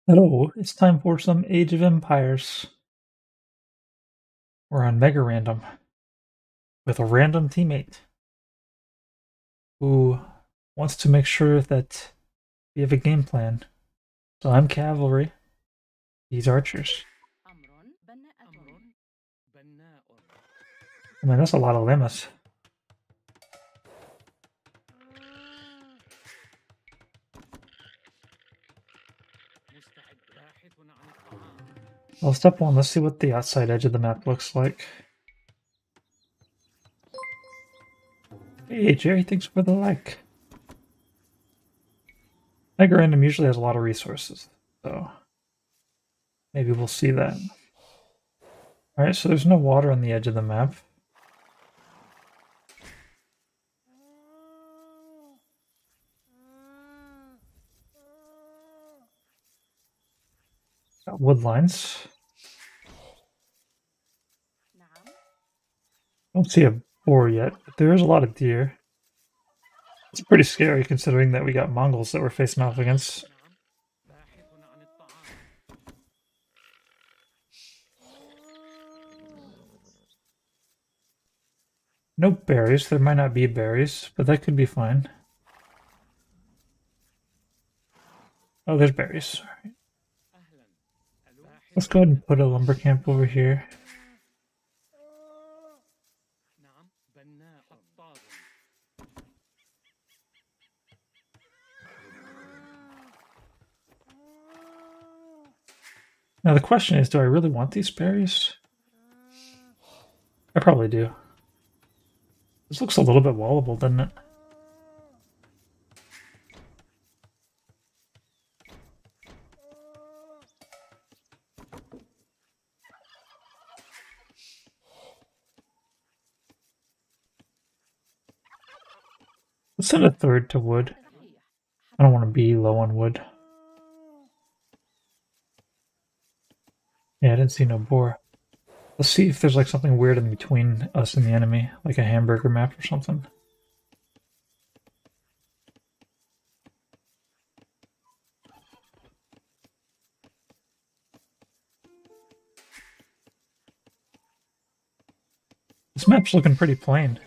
Hello, it's time for some Age of Empires. We're on Mega Random with a random teammate who wants to make sure that we have a game plan. So I'm cavalry, he's archers. I mean, that's a lot of lemmas. Well, step one, let's see what the outside edge of the map looks like. Hey, Jerry, thanks for the like. Mega Random usually has a lot of resources, so maybe we'll see that. Alright, so there's no water on the edge of the map. Got wood lines. Don't see a boar yet, but there is a lot of deer. It's pretty scary considering that we got Mongols that we're facing off against. No berries. There might not be berries, but that could be fine. Oh, there's berries. All right. Let's go ahead and put a lumber camp over here. Now the question is, do I really want these berries? I probably do. This looks a little bit wallable, doesn't it? Let's send a third to wood. I don't want to be low on wood. Yeah, I didn't see no boar. Let's see if there's like something weird in between us and the enemy, like a hamburger map or something. This map's looking pretty plain.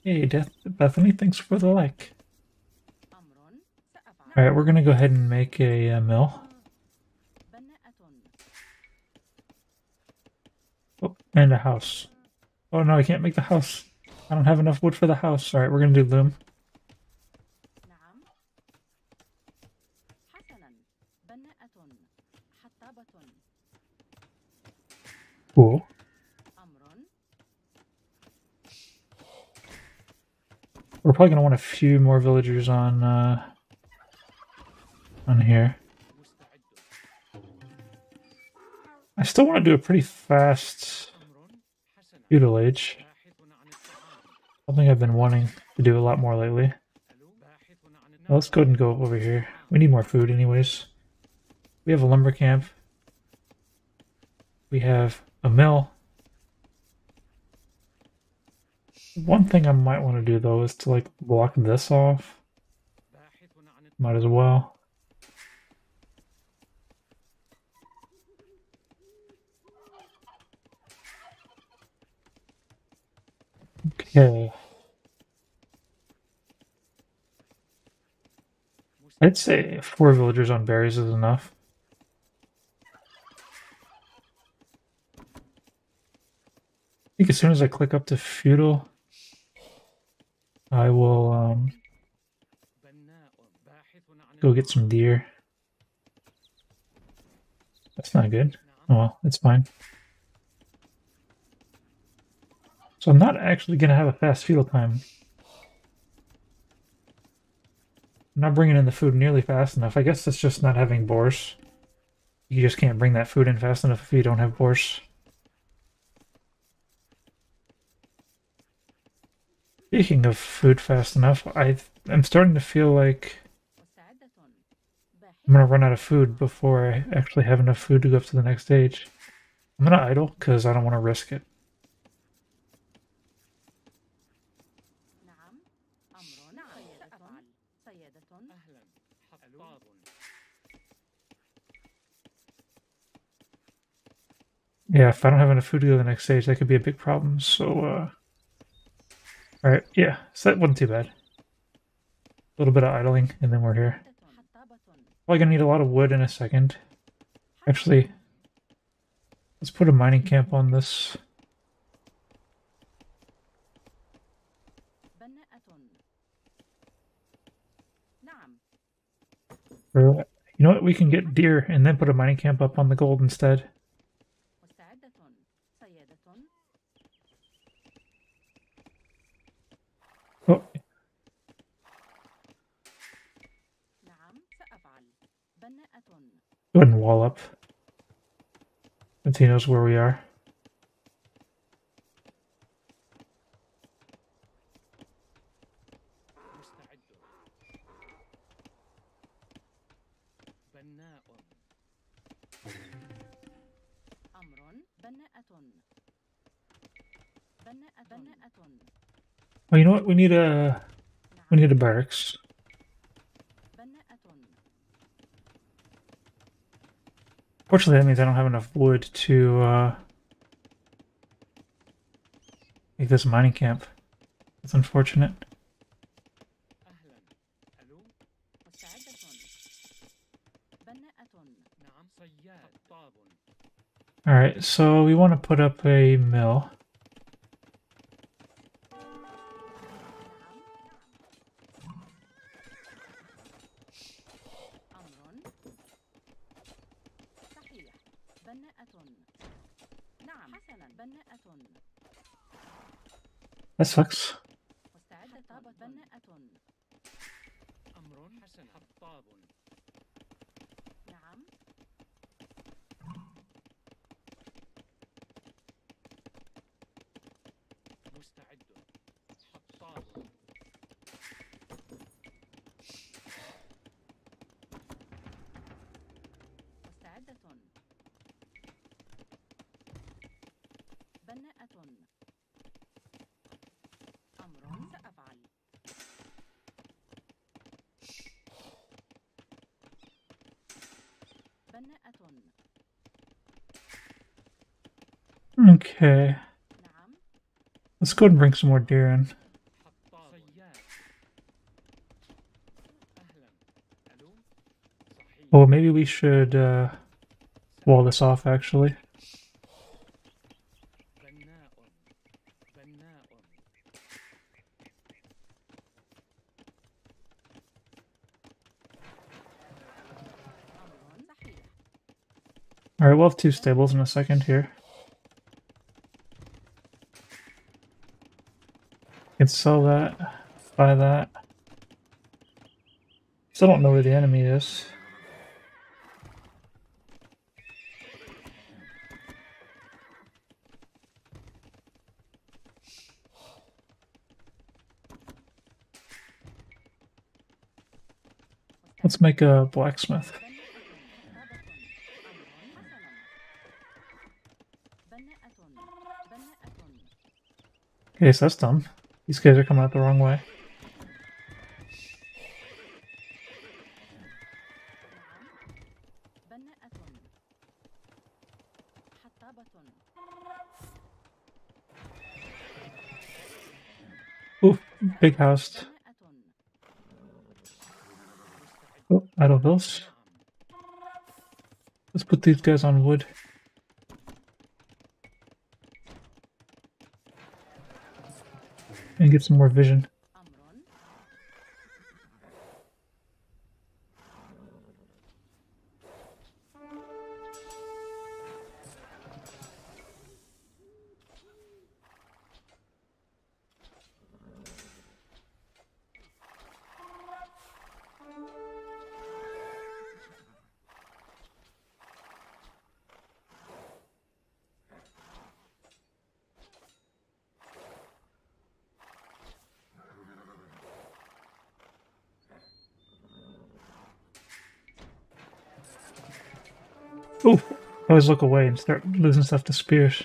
Hey, Bethany, thanks for the like. Alright, we're gonna go ahead and make a mill. Oh, and a house. Oh no, I can't make the house. I don't have enough wood for the house. Alright, we're gonna do loom. Cool. We're probably gonna want a few more villagers on here. I still want to do a pretty fast feudal age. Something I've been wanting to do a lot more lately. Well, let's go ahead and go over here. We need more food anyways. We have a lumber camp. We have a mill. One thing I might want to do though is to like block this off. Might as well. Okay. I'd say 4 villagers on berries is enough. I think as soon as I click up to feudal, I will go get some deer. That's not good. Oh well, it's fine. So I'm not actually going to have a fast feudal time. I'm not bringing in the food nearly fast enough. I guess it's just not having boars. You just can't bring that food in fast enough if you don't have boars. Speaking of food fast enough, I'm starting to feel like I'm gonna run out of food before I actually have enough food to go up to the next stage. I'm gonna idle because I don't want to risk it. Yeah, if I don't have enough food to go to the next stage, that could be a big problem. So, alright, yeah, so that wasn't too bad. A little bit of idling, and then we're here. Probably gonna need a lot of wood in a second. Actually, let's put a mining camp on this. Or, you know what? We can get deer and then put a mining camp up on the gold instead. Oh, go ahead and wall up. Since he knows where we are. Oh, you know what? We need a barracks. Fortunately, that means I don't have enough wood to make this mining camp. That's unfortunate. Alright, so we want to put up a mill. That sucks. Okay. Let's go ahead and bring some more deer in. Oh, maybe we should wall this off, actually. Alright, we'll have 2 stables in a second here. Can sell that, buy that. Still don't know where the enemy is. Let's make a blacksmith. Okay, so that's dumb. These guys are coming out the wrong way. Ooh, big house. Oh, idle hills. Let's put these guys on wood. And get some more vision. Ooh, always look away and start losing stuff to spears.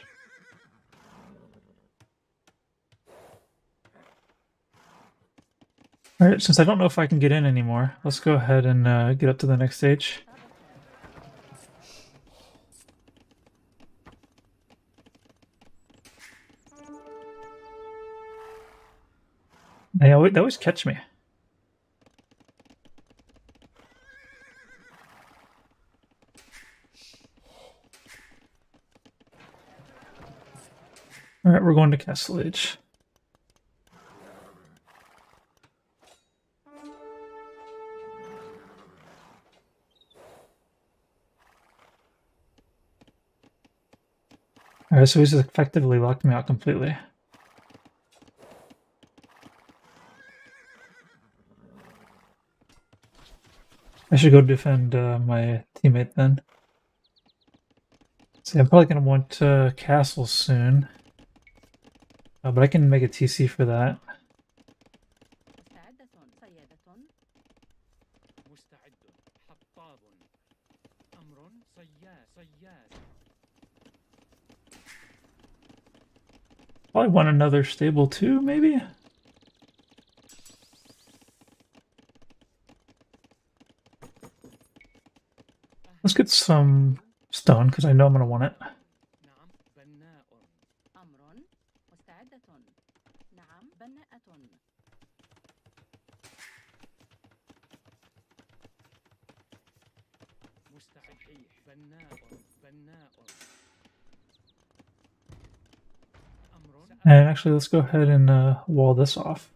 Alright, since I don't know if I can get in anymore, let's go ahead and get up to the next stage. They always catch me. Alright, we're going to Castle Age. Alright, so he's effectively locked me out completely. I should go defend my teammate then. See, I'm probably going to want Castle soon. But I can make a TC for that. Probably want another stable too, maybe? Let's get some stone, because I know I'm going to want it. And actually, let's go ahead and wall this off.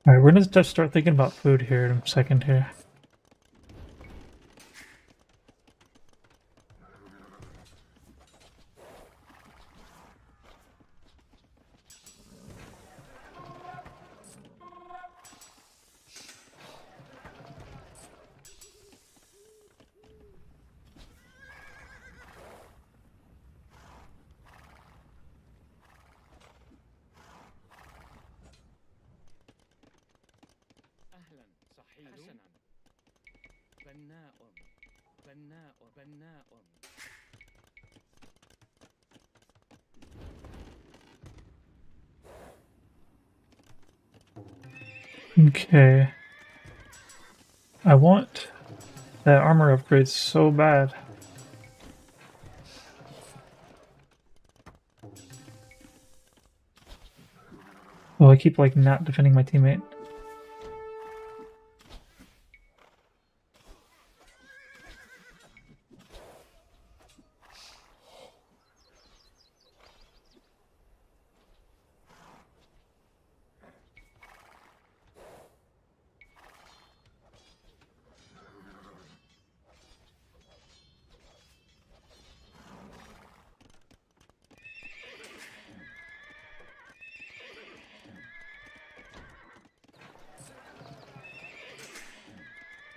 Alright, we're gonna just start thinking about food here in a second here. Okay. I want that armor upgrade so bad. Oh, I keep like not defending my teammate.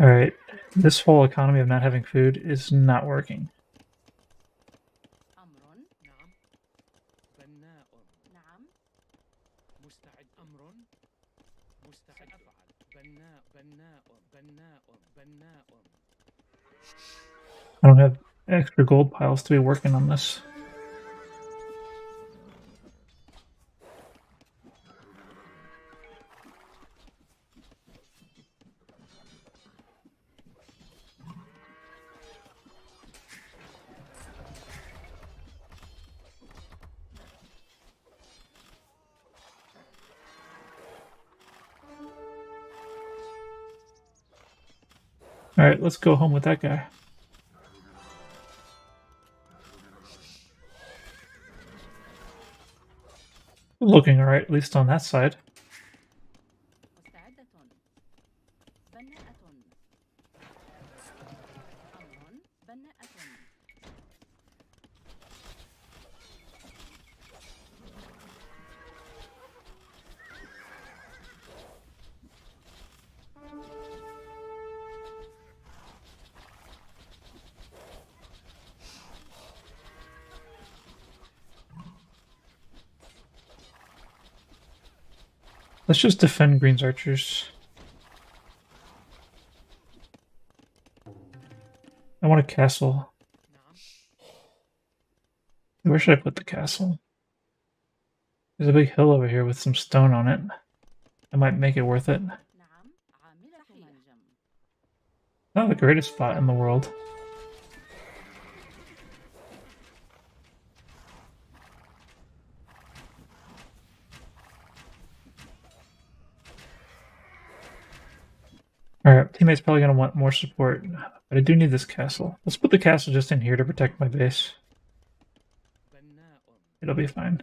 Alright, this whole economy of not having food is not working. I don't have extra gold piles to be working on this. Alright, let's go home with that guy. Looking alright, at least on that side. Let's just defend Green's archers. I want a castle. Where should I put the castle? There's a big hill over here with some stone on it. I might make it worth it. Not the greatest spot in the world. Alright, teammate's probably going to want more support, but I do need this castle. Let's put the castle just in here to protect my base. It'll be fine.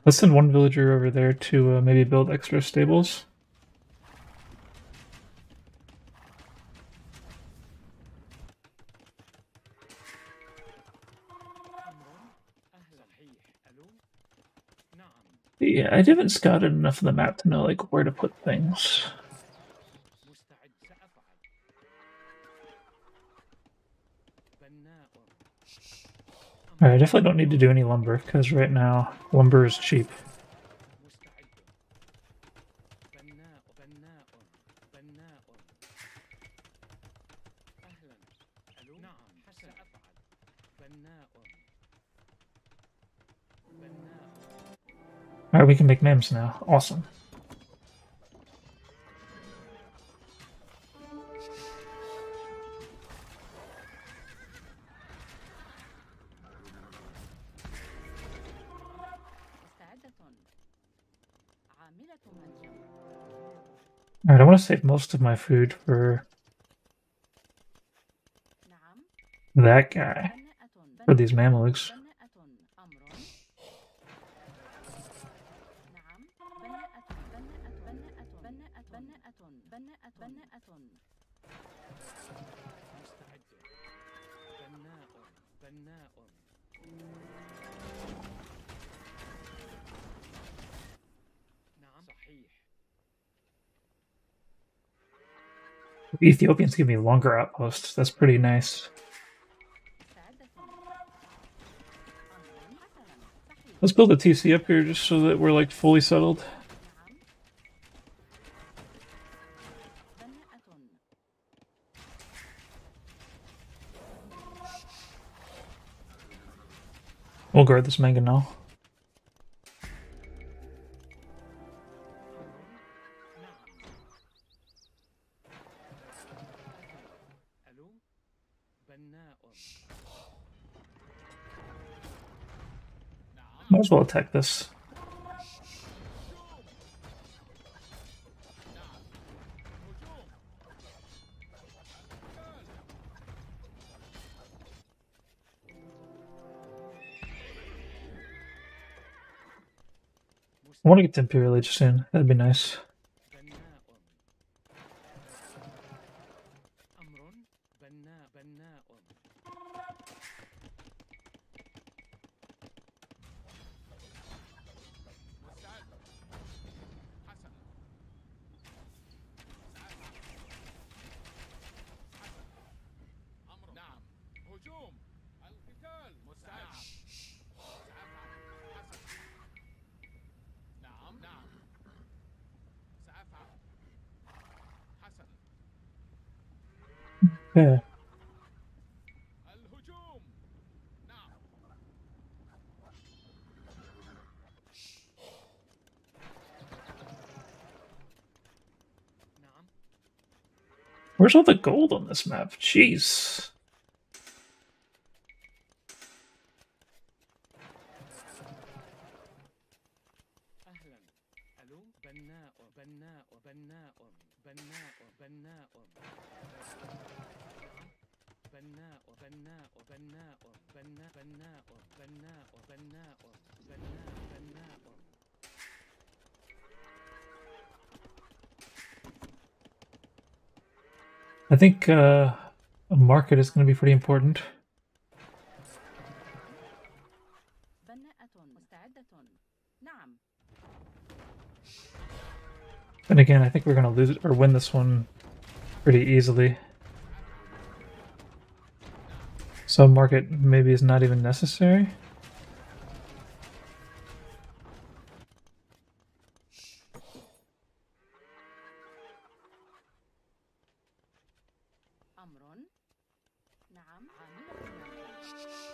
Let's send one villager over there to maybe build extra stables. Yeah, I haven't scouted enough of the map to know like where to put things. Alright, I definitely don't need to do any lumber, because right now, lumber is cheap. Alright, we can make memes now. Awesome. Alright, I want to save most of my food for that guy, for these Mamelukes. Ethiopians give me longer outposts. That's pretty nice. Let's build a TC up here just so that we're like fully settled. We'll guard this mangonel. Might as well attack this. I want to get to Imperial Age soon. That'd be nice. Yeah. Where's all the gold on this map? Jeez. I think a market is going to be pretty important. And again, I think we're going to lose or win this one pretty easily. Sub-market maybe is not even necessary.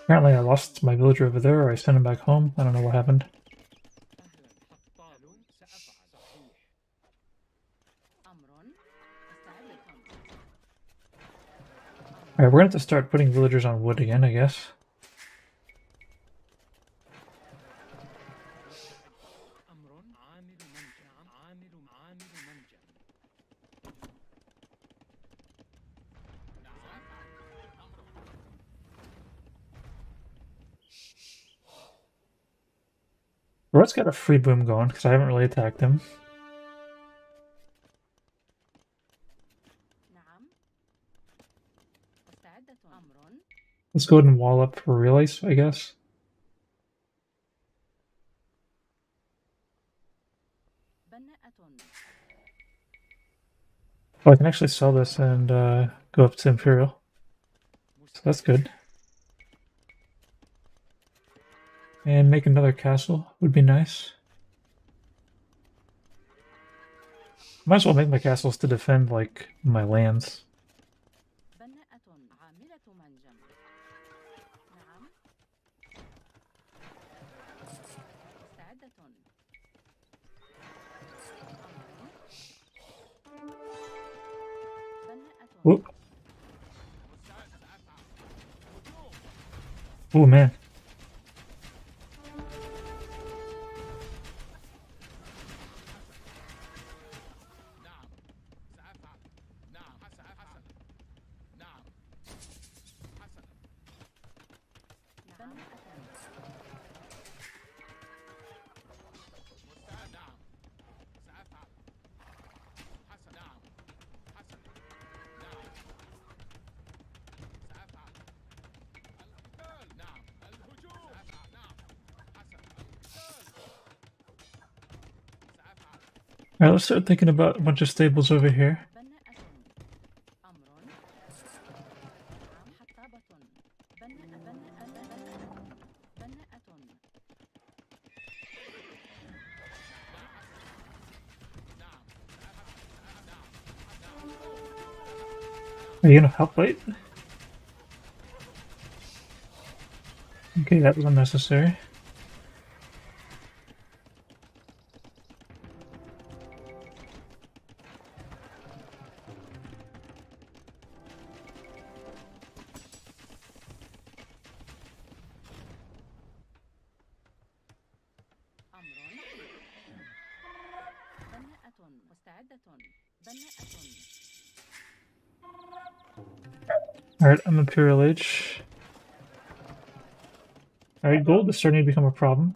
Apparently I lost my villager over there, or I sent him back home. I don't know what happened. Alright, we're gonna have to start putting villagers on wood again, I guess. Rod's got a free boom going, because I haven't really attacked him. Let's go ahead and wall up for relays, I guess. Oh, I can actually sell this and go up to Imperial. So that's good. And make another castle would be nice. Might as well make my castles to defend, like, my lands. Whoop. Oh man. Alright, let's start thinking about a bunch of stables over here. Are you gonna help wait? Okay, that was unnecessary. Alright, I'm Imperial Age. Alright, gold is starting to become a problem.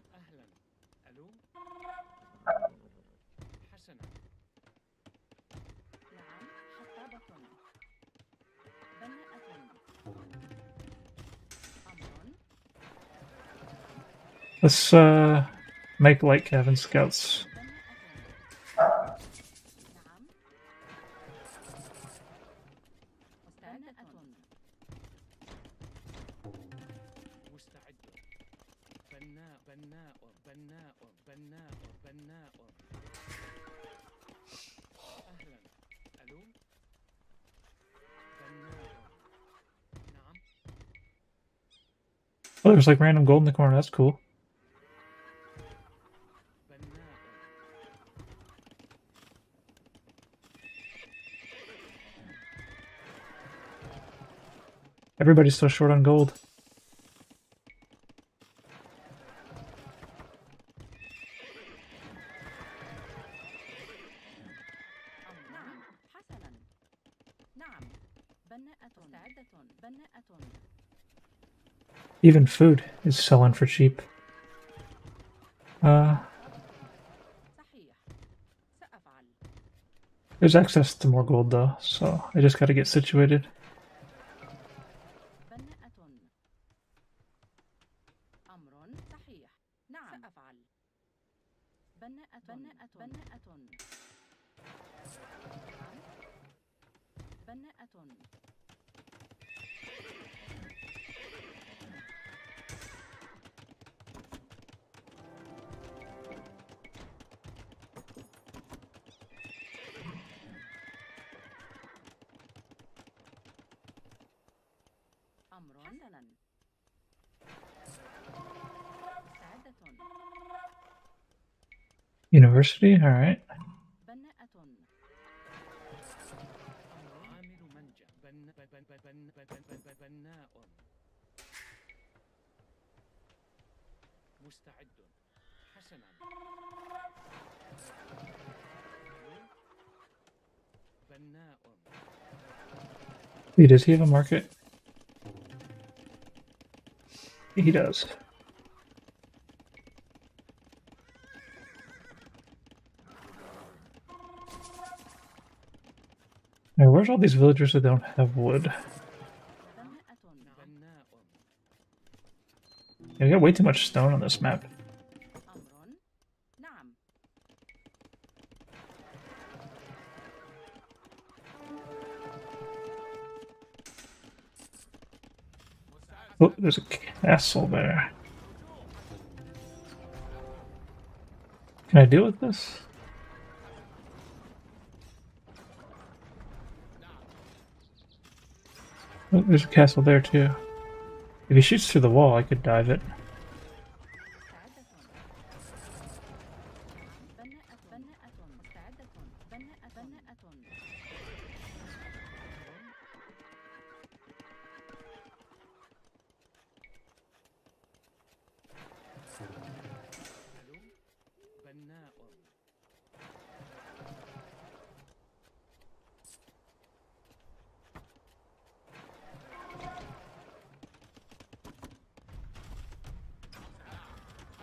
Let's make light cabin scouts. Oh, there's like random gold in the corner, that's cool. Everybody's so short on gold. Even food is selling for cheap. There's access to more gold though, so I just gotta get situated. University, alright. Does he have a market? He does. Now, where's all these villagers that don't have wood? Yeah, we got way too much stone on this map. Oh, there's a castle there. Can I deal with this? Oh, there's a castle there too. If he shoots through the wall, I could dive it.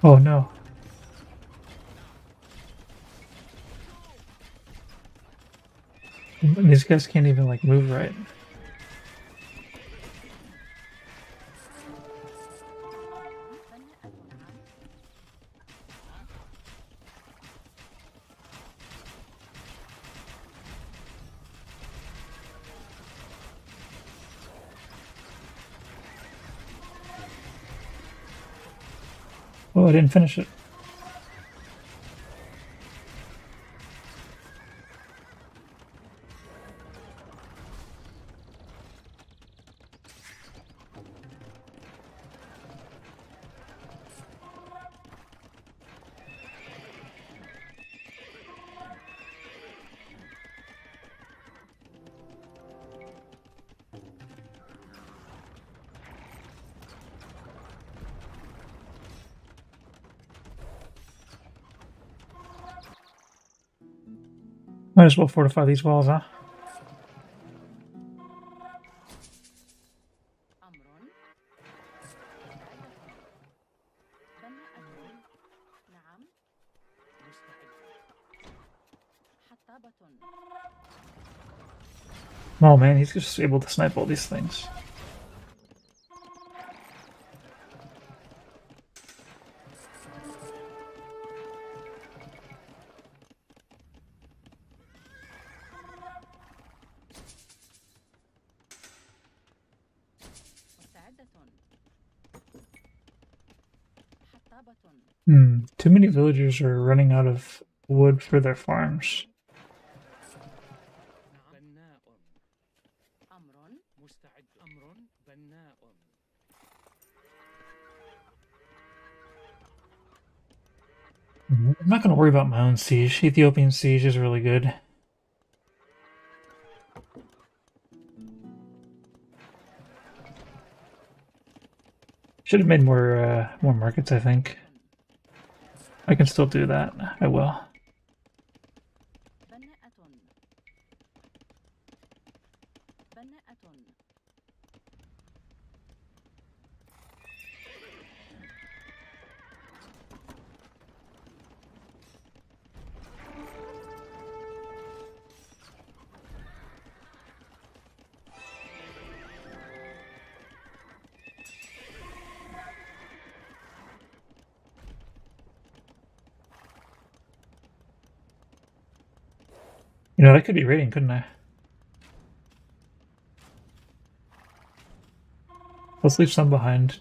Oh no. These guys can't even like move right. Oh, I didn't finish it. Might as well fortify these walls, huh? Oh man, he's just able to snipe all these things. Too many villagers are running out of wood for their farms. I'm not going to worry about my own siege. Ethiopian siege is really good. Should have made more markets, I think. I can still do that. I will. You know, that could be raiding, couldn't I? Let's leave some behind.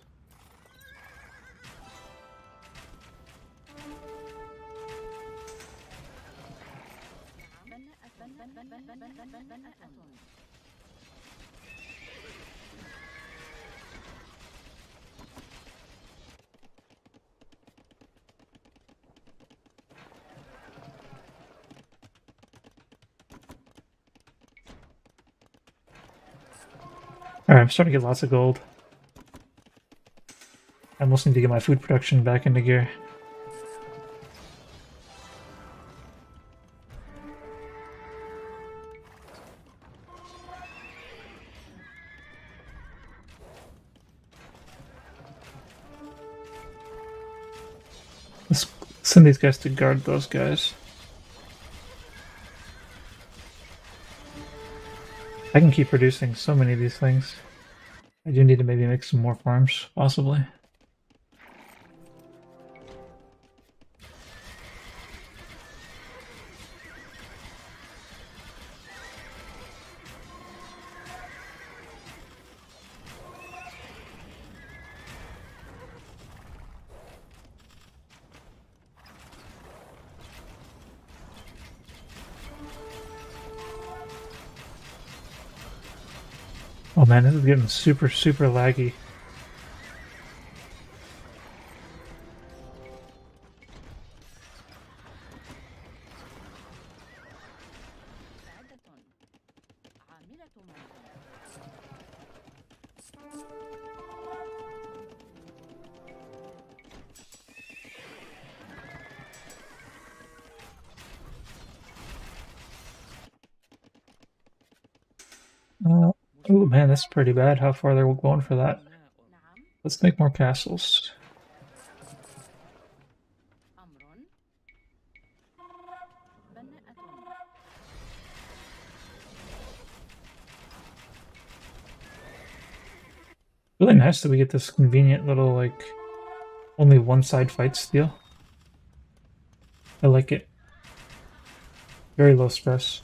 Alright, I'm starting to get lots of gold. I almost need to get my food production back into gear. Let's send these guys to guard those guys. I can keep producing so many of these things. I do need to maybe make some more farms, possibly. Oh man, this is getting super, super laggy. Oh man, that's pretty bad how far they're going for that. Let's make more castles. Really nice that we get this convenient little, like, only one side fights deal. I like it. Very low stress.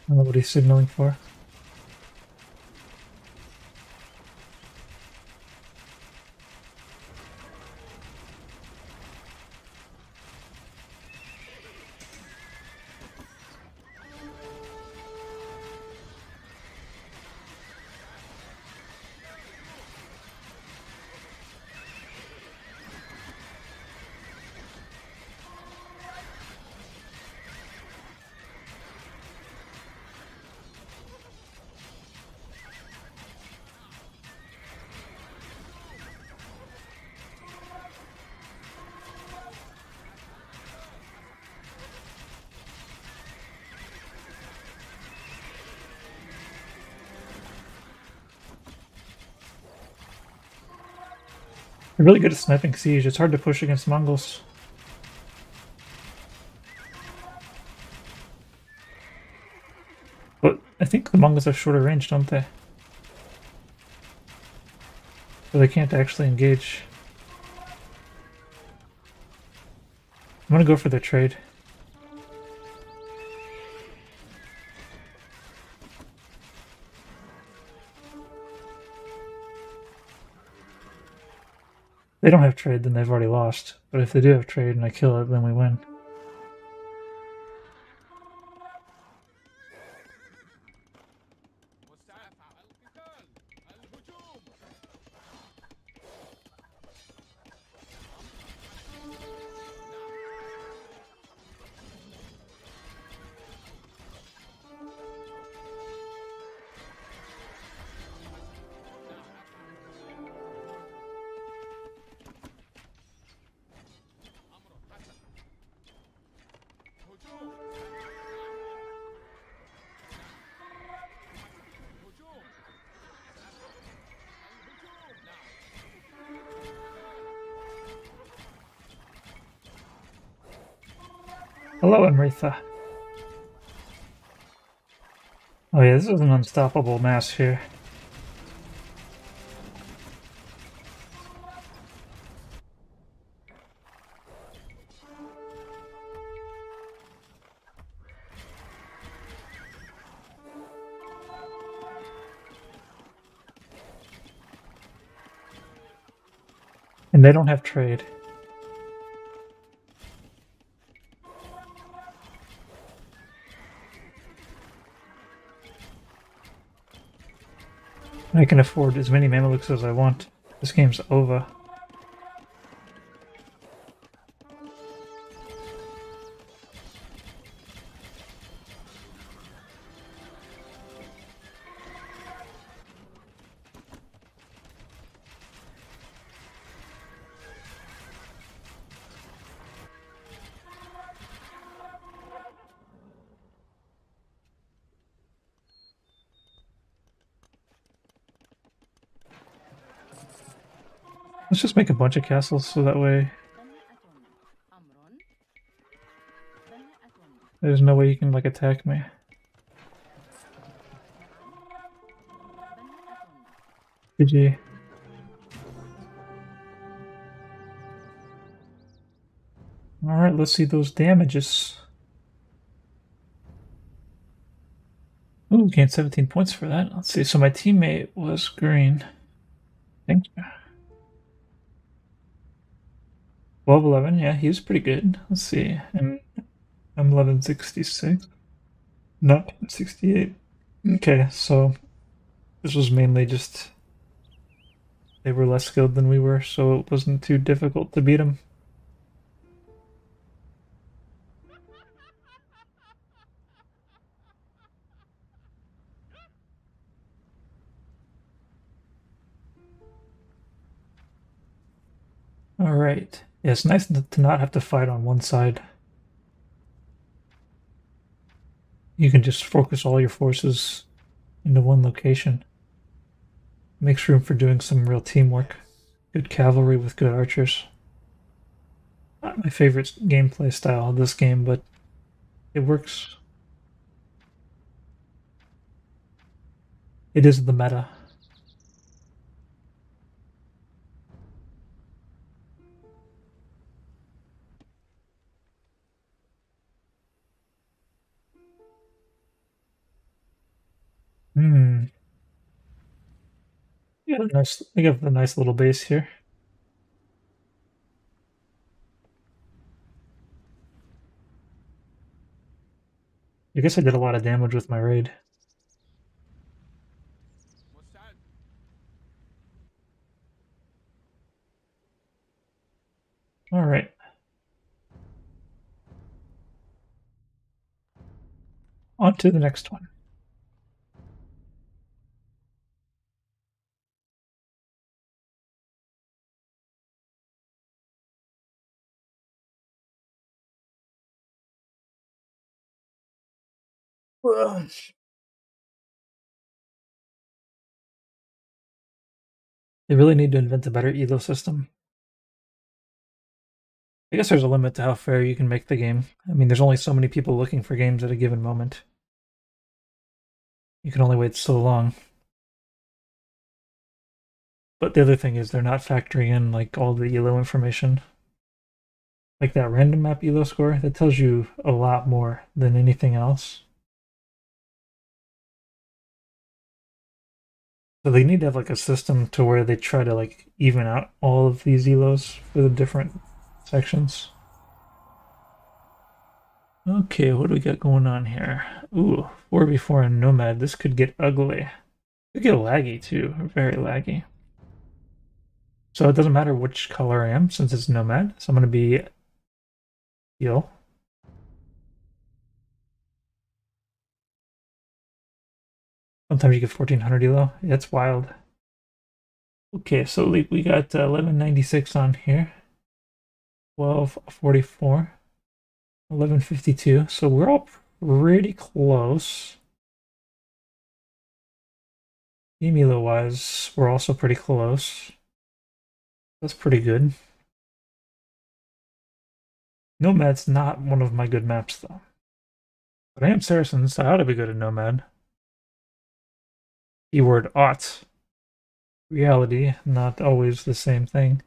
I don't know what he's signaling for. They're really good at sniping siege. It's hard to push against Mongols. But I think the Mongols have shorter range, don't they? So they can't actually engage. I'm gonna go for their trade. If they don't have trade, then they've already lost. But if they do have trade and I kill it, then we win. Hello, Amrita. Oh yeah, this is an unstoppable mass here. And they don't have trade. I can afford as many Mamelukes as I want. This game's over. Let's just make a bunch of castles so that way there's no way you can like attack me. GG. Alright, let's see those damages. Ooh, gained 17 points for that. Let's see. So my teammate was green. Thank you. 1211, yeah, he was pretty good. Let's see. And I'm 1166. Not 68. Okay, so this was mainly just they were less skilled than we were, so it wasn't too difficult to beat them. All right. Yeah, it's nice to not have to fight on one side. You can just focus all your forces into one location. Makes room for doing some real teamwork. Good cavalry with good archers. Not my favorite gameplay style of this game, but it works. It is the meta. Hmm. Yeah, nice. I got a nice little base here. I guess I did a lot of damage with my raid. All right. On to the next one. They really need to invent a better elo system. I guess there's a limit to how fair you can make the game. I mean, there's only so many people looking for games at a given moment. You can only wait so long. But the other thing is they're not factoring in like all the elo information. Like that random map elo score, that tells you a lot more than anything else. So they need to have like a system to where they try to like even out all of these elos for the different sections. Okay, what do we got going on here? Ooh, 4v4 and Nomad. This could get ugly. It could get laggy too, very laggy. So it doesn't matter which color I am since it's Nomad. So I'm going to be Heal. Sometimes you get 1400 elo. That's wild. Okay, so we got 1196 on here. 1244. 1152. So we're all pretty close. Team elo wise, we're also pretty close. That's pretty good. Nomad's not one of my good maps though. But I am Saracen, so I ought to be good at Nomad. Keyword ought. Reality, not always the same thing.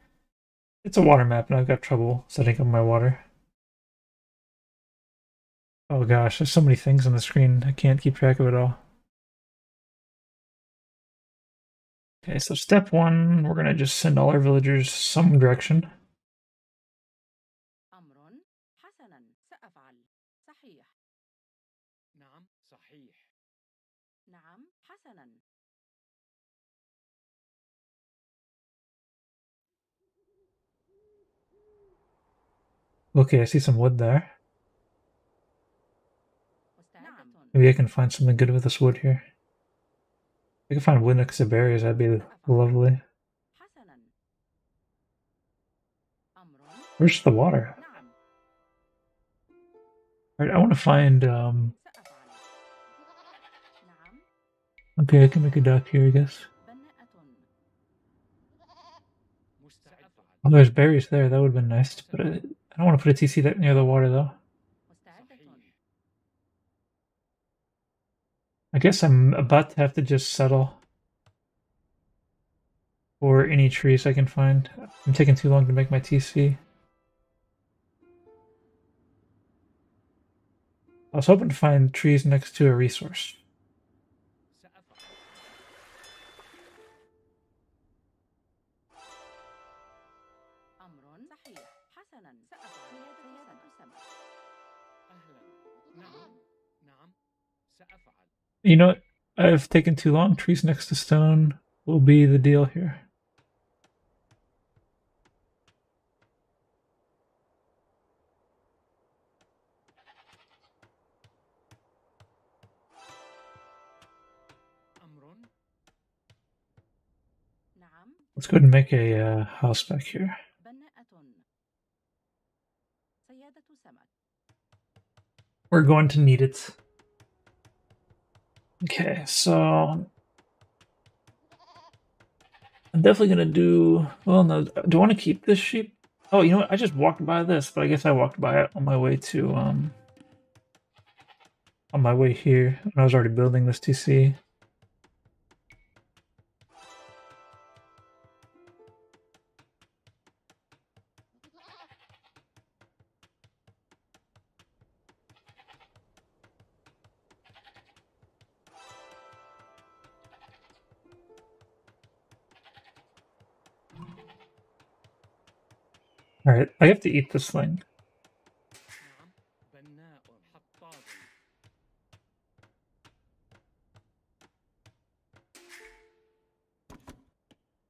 It's a water map and I've got trouble setting up my water. Oh gosh, there's so many things on the screen, I can't keep track of it all. Okay, so step one, we're gonna just send all our villagers some direction. Okay, I see some wood there. Maybe I can find something good with this wood here. If I can find wood next to berries, that'd be lovely. Where's the water? Alright, I want to find, okay, I can make a dock here, I guess. Oh, there's berries there. That would have been nice to put it. I don't want to put a TC that near the water, though. I guess I'm about to have to just settle for any trees I can find. I'm taking too long to make my TC. I was hoping to find trees next to a resource. You know what? I've taken too long. Trees next to stone will be the deal here. Let's go ahead and make a house back here. We're going to need it. Okay, so I'm definitely gonna do. Well, no, do I want to keep this sheep? Oh, you know what? I just walked by this, but I guess I walked by it on my way to on my way here when I was already building this TC. All right, I have to eat this thing.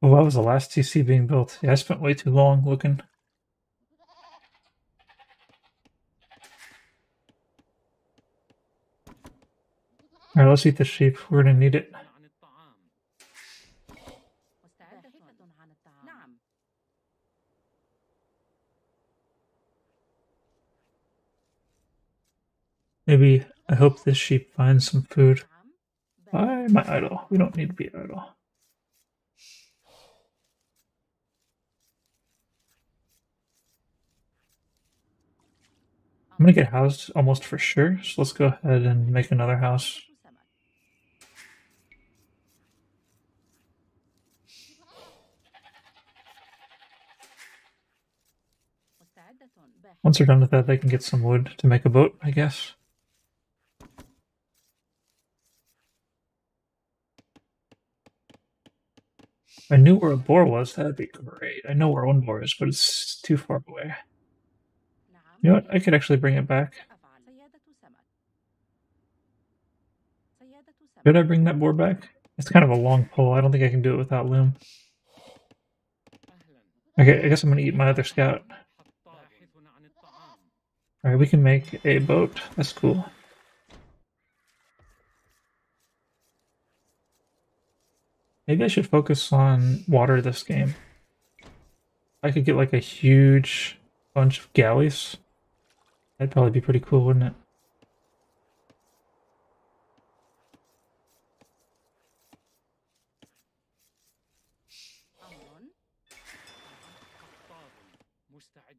Oh, that was the last TC being built. Yeah, I spent way too long looking. All right, let's eat the sheep. We're gonna need it. Maybe I hope this sheep finds some food. Why am I idle? We don't need to be idle. I'm gonna get housed almost for sure, so let's go ahead and make another house. Once they're done with that, they can get some wood to make a boat, I guess. If I knew where a boar was, that'd be great. I know where one boar is, but it's too far away. You know what? I could actually bring it back. Could I bring that boar back? It's kind of a long pole. I don't think I can do it without loom. Okay, I guess I'm gonna eat my other scout. Alright, we can make a boat. That's cool. Maybe I should focus on water this game. I could get like a huge bunch of galleys. That'd probably be pretty cool, wouldn't it?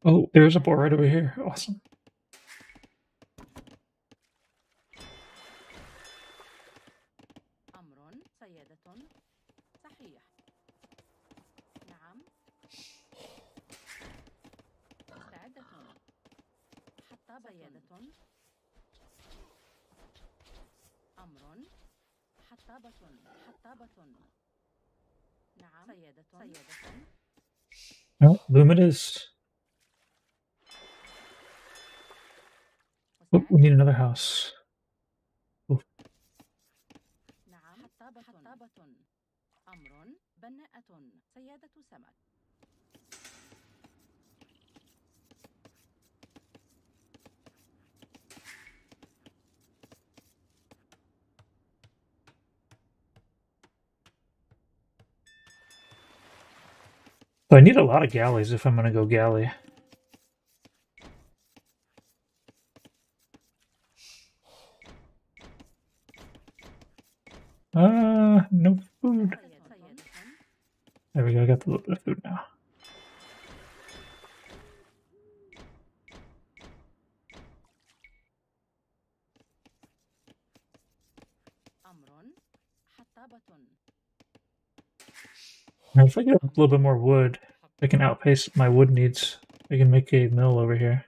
Oh, there's a boar right over here. Awesome. Oh, loom it is. Oh, we need another house. Oh. So I need a lot of galleys if I'm going to go galley. No food. There we go, I got a little bit of food now. Now if I get a little bit more wood, I can outpace my wood needs. I can make a mill over here.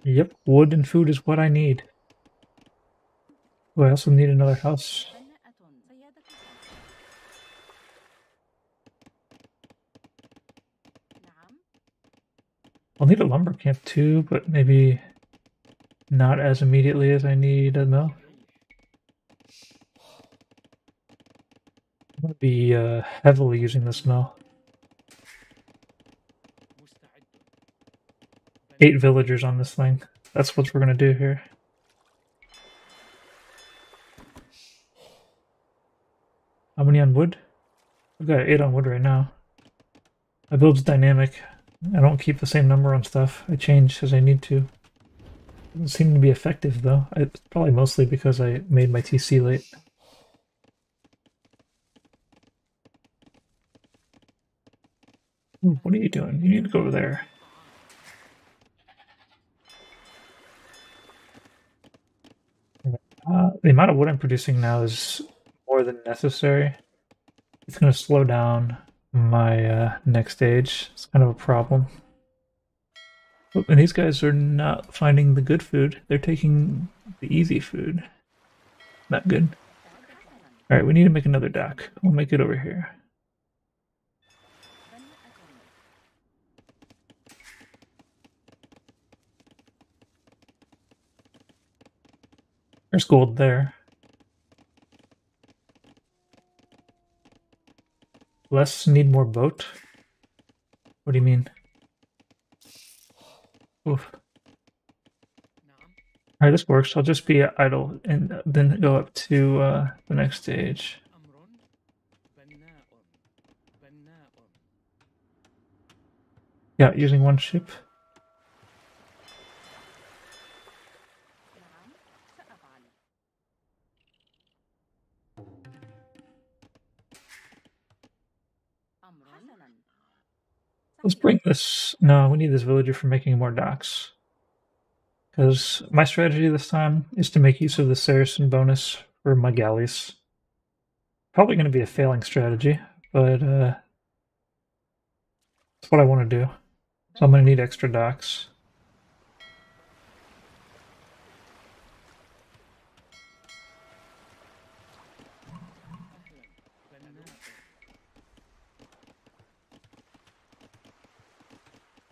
Yep, wood and food is what I need. Oh, I also need another house. I'll need a lumber camp too, but maybe not as immediately as I need a mill. I'm going to be heavily using this mill. 8 villagers on this thing. That's what we're going to do here. How many on wood? I've got 8 on wood right now. My build's dynamic. I don't keep the same number on stuff. I change as I need to. Doesn't seem to be effective though. It's probably mostly because I made my TC late. Ooh, what are you doing? You need to go over there. The amount of wood I'm producing now is more than necessary. It's going to slow down my next stage. It's kind of a problem. Oh, and these guys are not finding the good food. They're taking the easy food. Not good. Alright, we need to make another dock. We'll make it over here. There's gold there. Less need more boat? What do you mean? Oof. Alright, this works. I'll just be idle and then go up to the next stage. Yeah, using one ship. Let's bring this. No, we need this villager for making more docks. Because my strategy this time is to make use of the Saracen bonus for my galleys. Probably going to be a failing strategy, but that's what I want to do. So I'm going to need extra docks.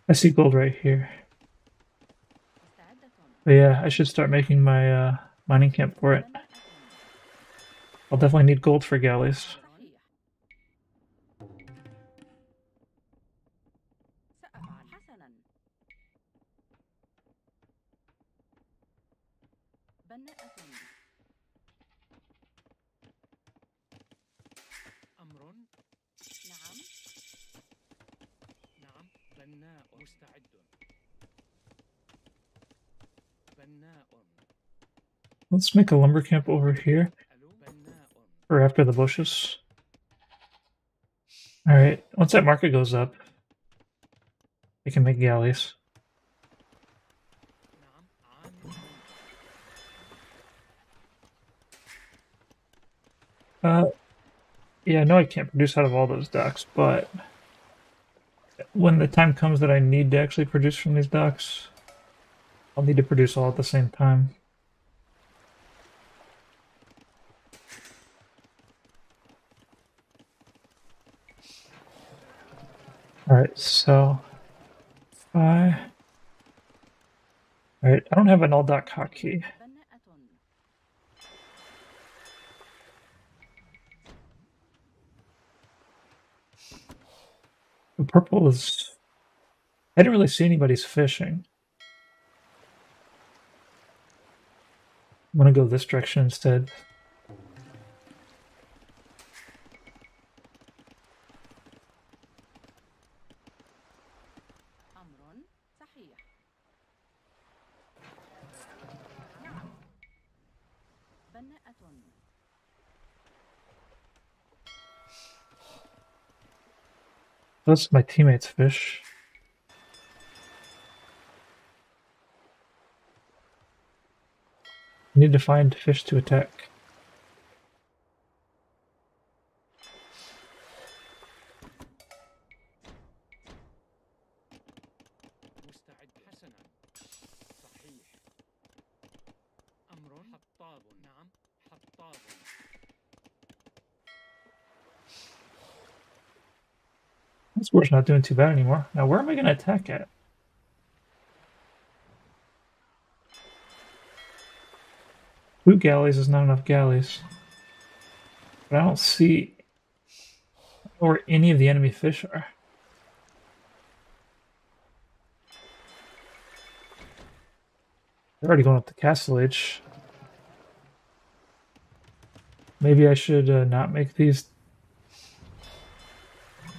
I see gold right here. But yeah, I should start making my mining camp for it. I'll definitely need gold for galleys. Let's make a lumber camp over here. Or after the bushes. Alright, once that market goes up, we can make galleys. Yeah, I know I can't produce out of all those docks, but when the time comes that I need to actually produce from these docks, I'll need to produce all at the same time. Alright, so alright, I don't have an all dock hotkey. The purple is... I didn't really see anybody's fishing. I'm gonna go this direction instead. Those are my teammates' fish. I need to find fish to attack. This war's not doing too bad anymore. Now, where am I going to attack at? Two galleys is not enough galleys. But I don't see where any of the enemy fish are. They're already going up to Castle Age. Maybe I should not make these.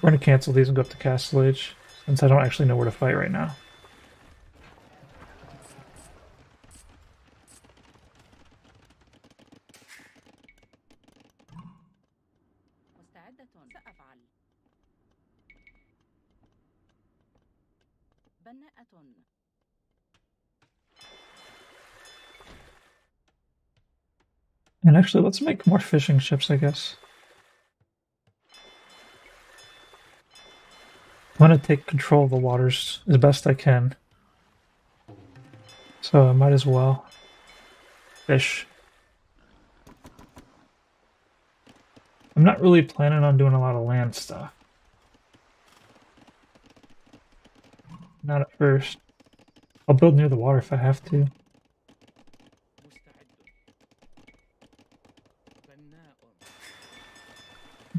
We're going to cancel these and go up to Castle Age, since I don't actually know where to fight right now. And actually, let's make more fishing ships, I guess. I want to take control of the waters as best I can. So I might as well fish. I'm not really planning on doing a lot of land stuff. Not at first. I'll build near the water if I have to.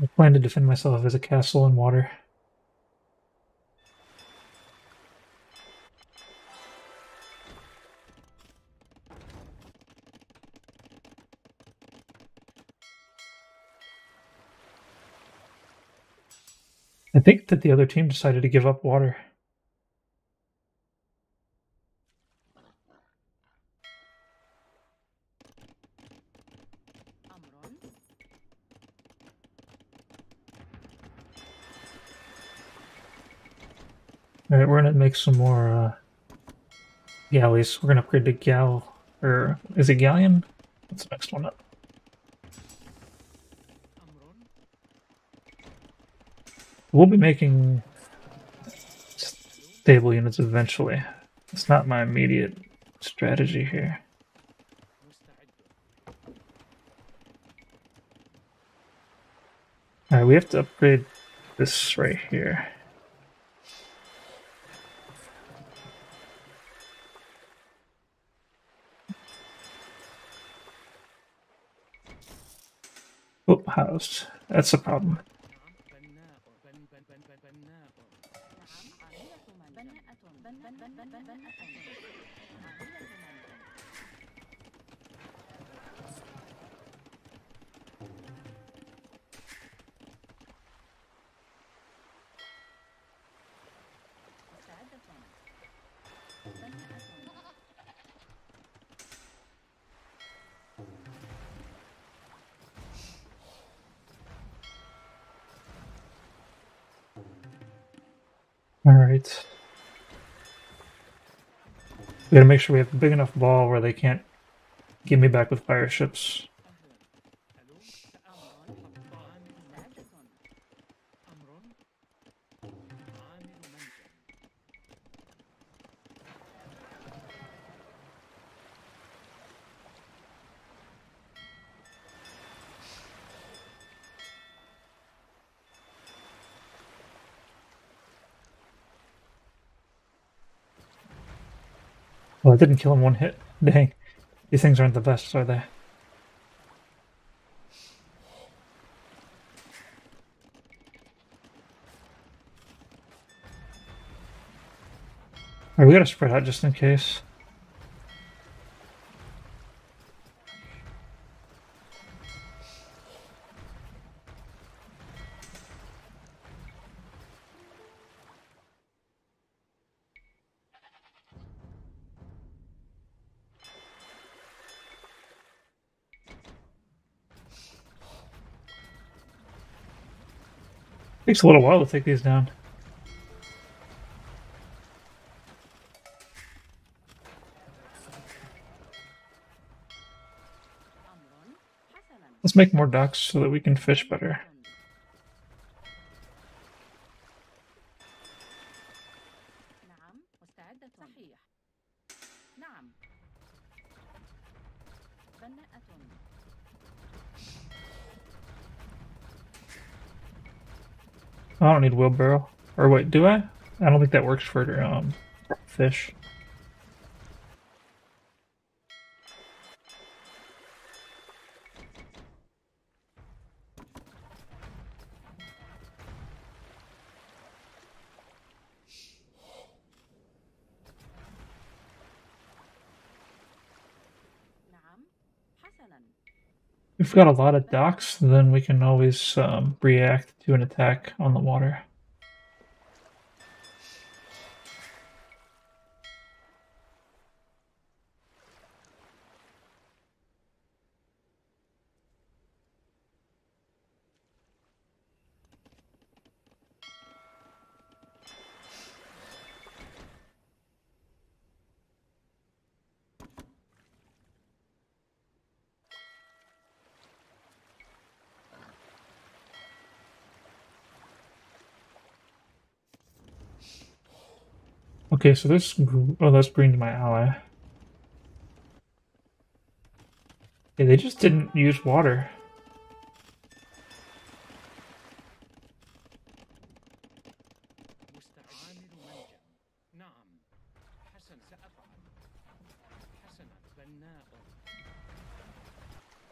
I plan to defend myself as a castle in water. I think that the other team decided to give up water. Alright, we're gonna make some more galleys. We're gonna upgrade to or is it galleon? What's the next one up? We'll be making stable units eventually. It's not my immediate strategy here. Alright, we have to upgrade this right here. Oh, housed. That's a problem. Alright. We gotta make sure we have a big enough ball where they can't get me back with fire ships. Well, I didn't kill him one hit. Dang. These things aren't the best, are they? Alright, we gotta spread out just in case. Takes a little while to take these down. Let's make more docks so that we can fish better. I don't need wheelbarrow. Or wait, do I? I don't think that works for fish. If we've got a lot of docks, then we can always react to an attack on the water. Okay, so this... Oh, that's green to my ally. Yeah, they just didn't use water.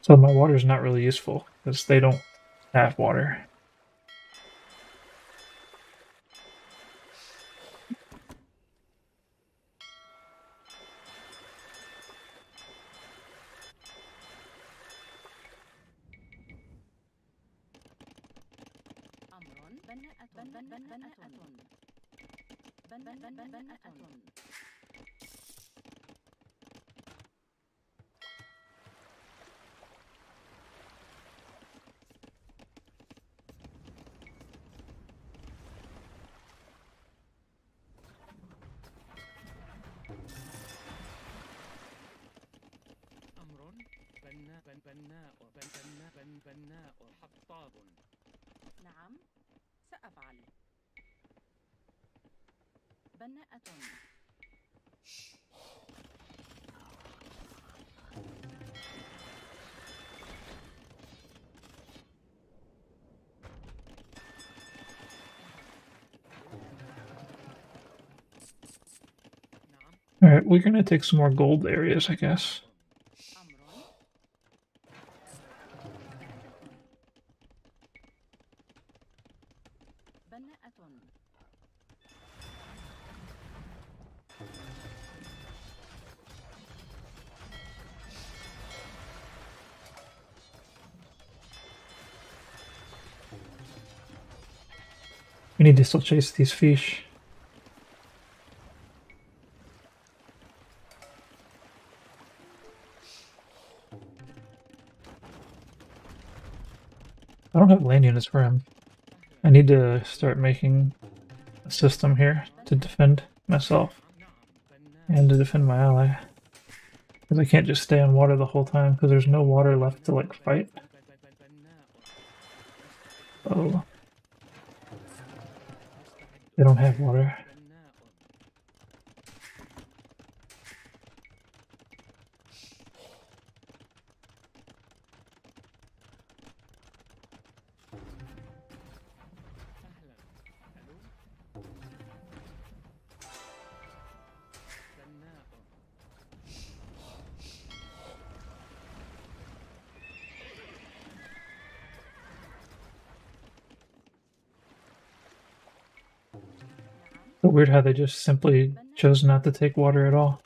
So my water is not really useful, because they don't have water. نعم سأفعل بناءة Alright, we're gonna take some more gold areas, I guess. We need to still chase these fish. I don't have land units for him. I need to start making a system here to defend myself and to defend my ally. Because I can't just stay on water the whole time because there's no water left to like fight. Oh. They don't have water. So weird how they just simply chose not to take water at all.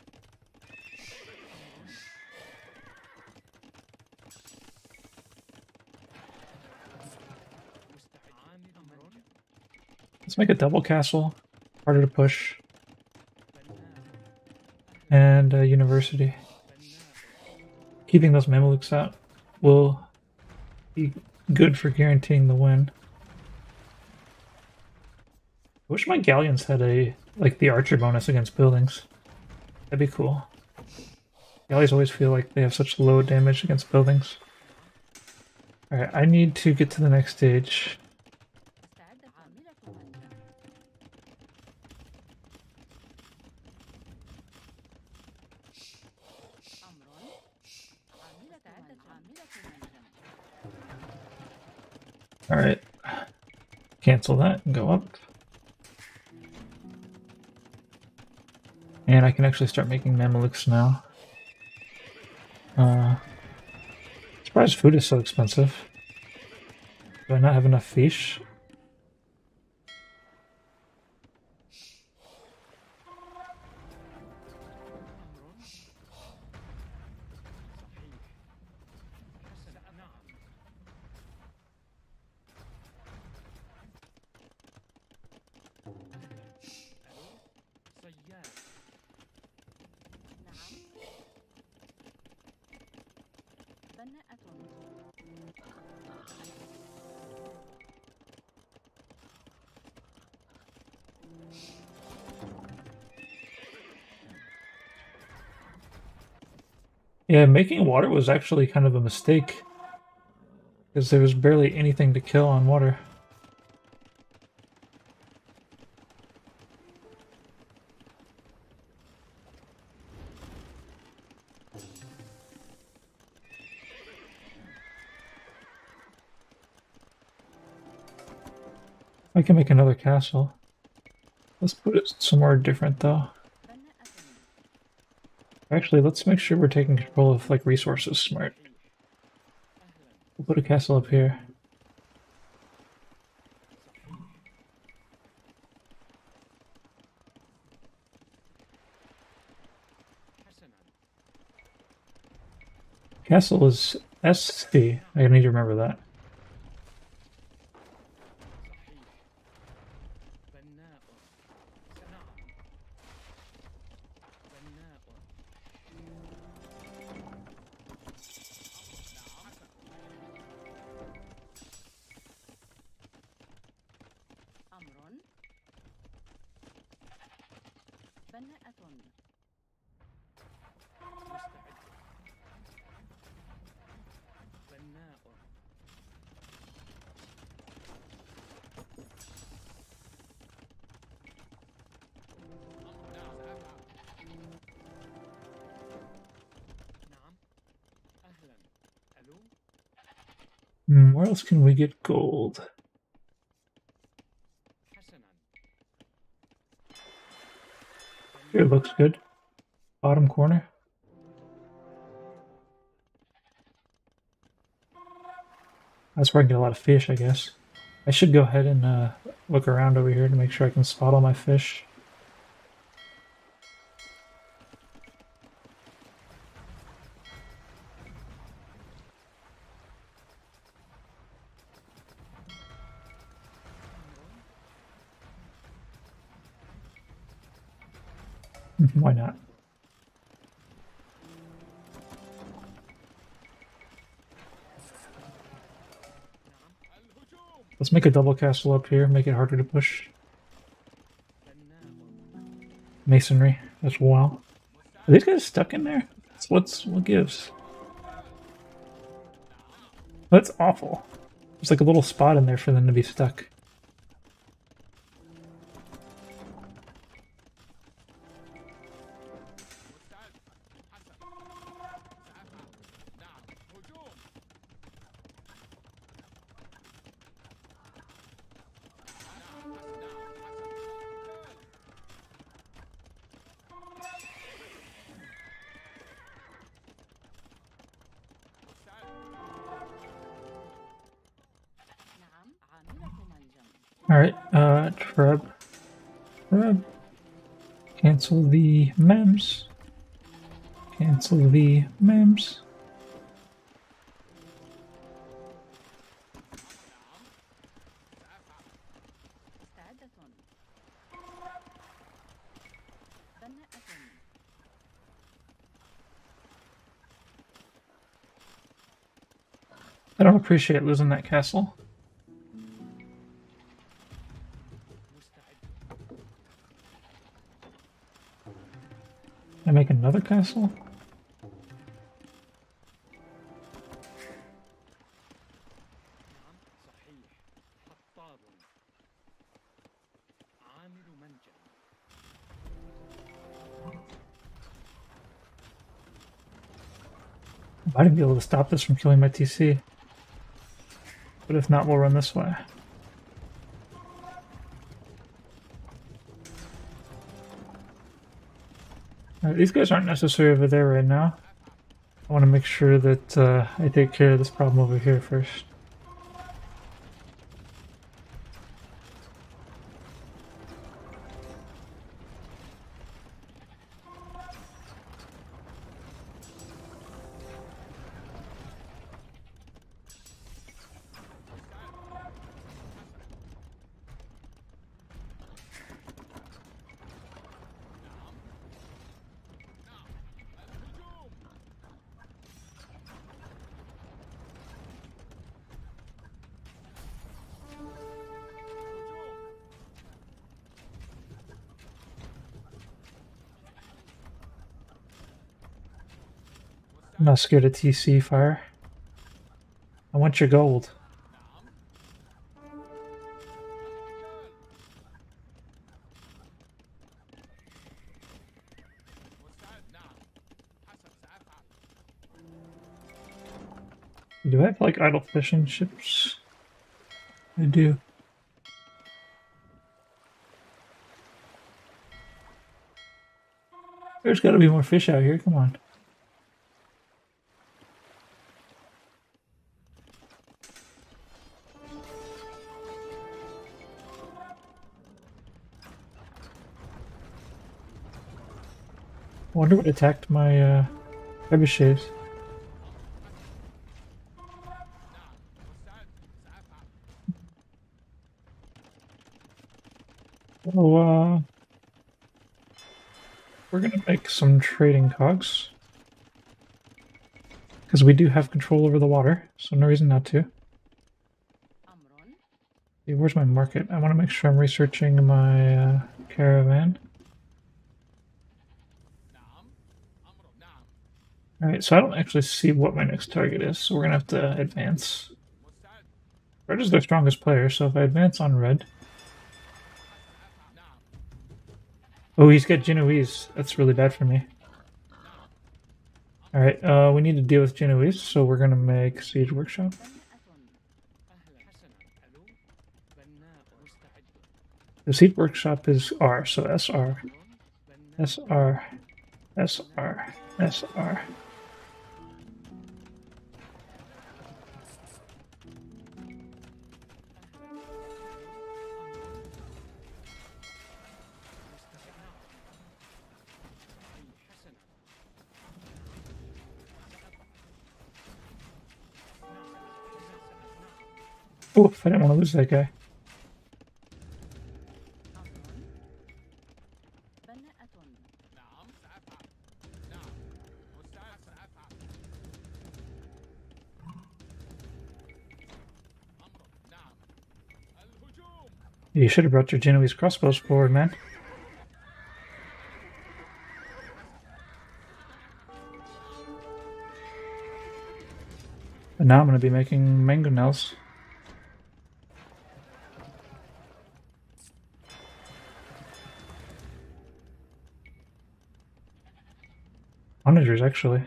Let's make a double castle, harder to push, and a university. Keeping those Mamelukes out will be good for guaranteeing the win. I wish my galleons had the archer bonus against buildings. That'd be cool. Galleys always feel like they have such low damage against buildings. Alright, I need to get to the next stage. استعدت عاملة منزل. أمر عاملة منزل. Alright. Cancel that and go up. And I can actually start making Mamelukes now. Surprised food is so expensive. Do I not have enough fish? بناءة. Yeah, making water was actually kind of a mistake. Because there was barely anything to kill on water. I can make another castle. Let's put it somewhere different though. بناءة. Actually, let's make sure we're taking control of like resources smart. We'll put a castle up here. Castle is SC. I need to remember that. أمر بناءة. Where else can we get gold? Here looks good. Bottom corner. That's where I can get a lot of fish, I guess. I should go ahead and look around over here to make sure I can spot all my fish. Why not? Let's make a double castle up here, make it harder to push. Masonry as well. Are these guys stuck in there? What gives? That's awful. There's like a little spot in there for them to be stuck. نعم عاملة منزل. Alright, Treb. Cancel the mems. Cancel the mems. استعدت. بناءة. I don't appreciate losing that castle. Can I make another castle? I might be able to stop this from killing my TC. But if not, we'll run this way. These guys aren't necessary over there right now. I want to make sure that I take care of this problem over here first. I'm not scared of TC fire. I want your gold. Do I have like idle fishing ships? I do. There's got to be more fish out here. Come on. I wonder what attacked my trebuchets. So, we're gonna make some trading cogs. Because we do have control over the water, so no reason not to. Hey, where's my market? I want to make sure I'm researching my caravan. Alright, so I don't actually see what my next target is, so we're gonna have to advance. Red is their strongest player, so if I advance on red... Oh, he's got Genoese. That's really bad for me. Alright, we need to deal with Genoese, so we're gonna make Siege Workshop. The Siege Workshop is R, so SR. SR. SR. SR. Oof, I didn't want to lose that guy. You should have brought your Genoese crossbows forward, man. But now I'm going to be making mangonels. Onagers, actually.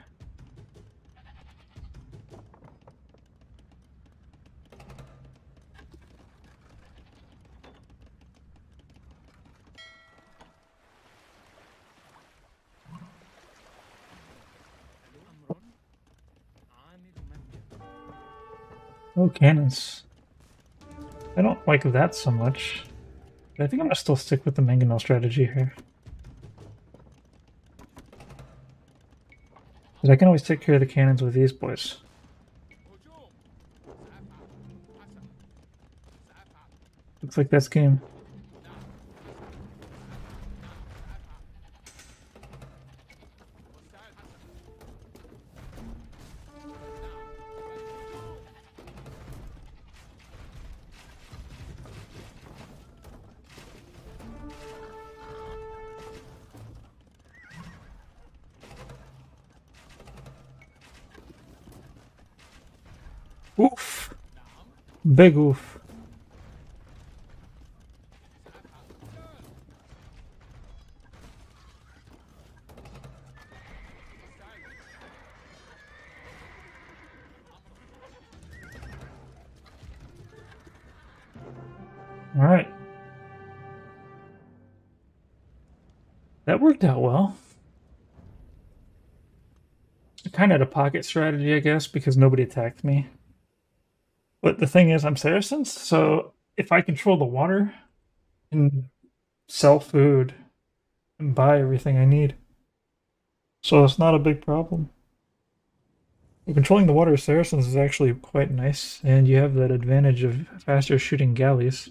Oh, cannons. I don't like that so much. But I think I'm going to still stick with the mangonel strategy here. Because I can always take care of the cannons with these boys. Looks like that's game. Oof. Big oof. Alright. That worked out well. I kind of had a pocket strategy, I guess, because nobody attacked me. But the thing is, I'm Saracens, so if I control the water and sell food and buy everything I need. So it's not a big problem. Controlling the water of Saracens is actually quite nice, and you have that advantage of faster shooting galleys.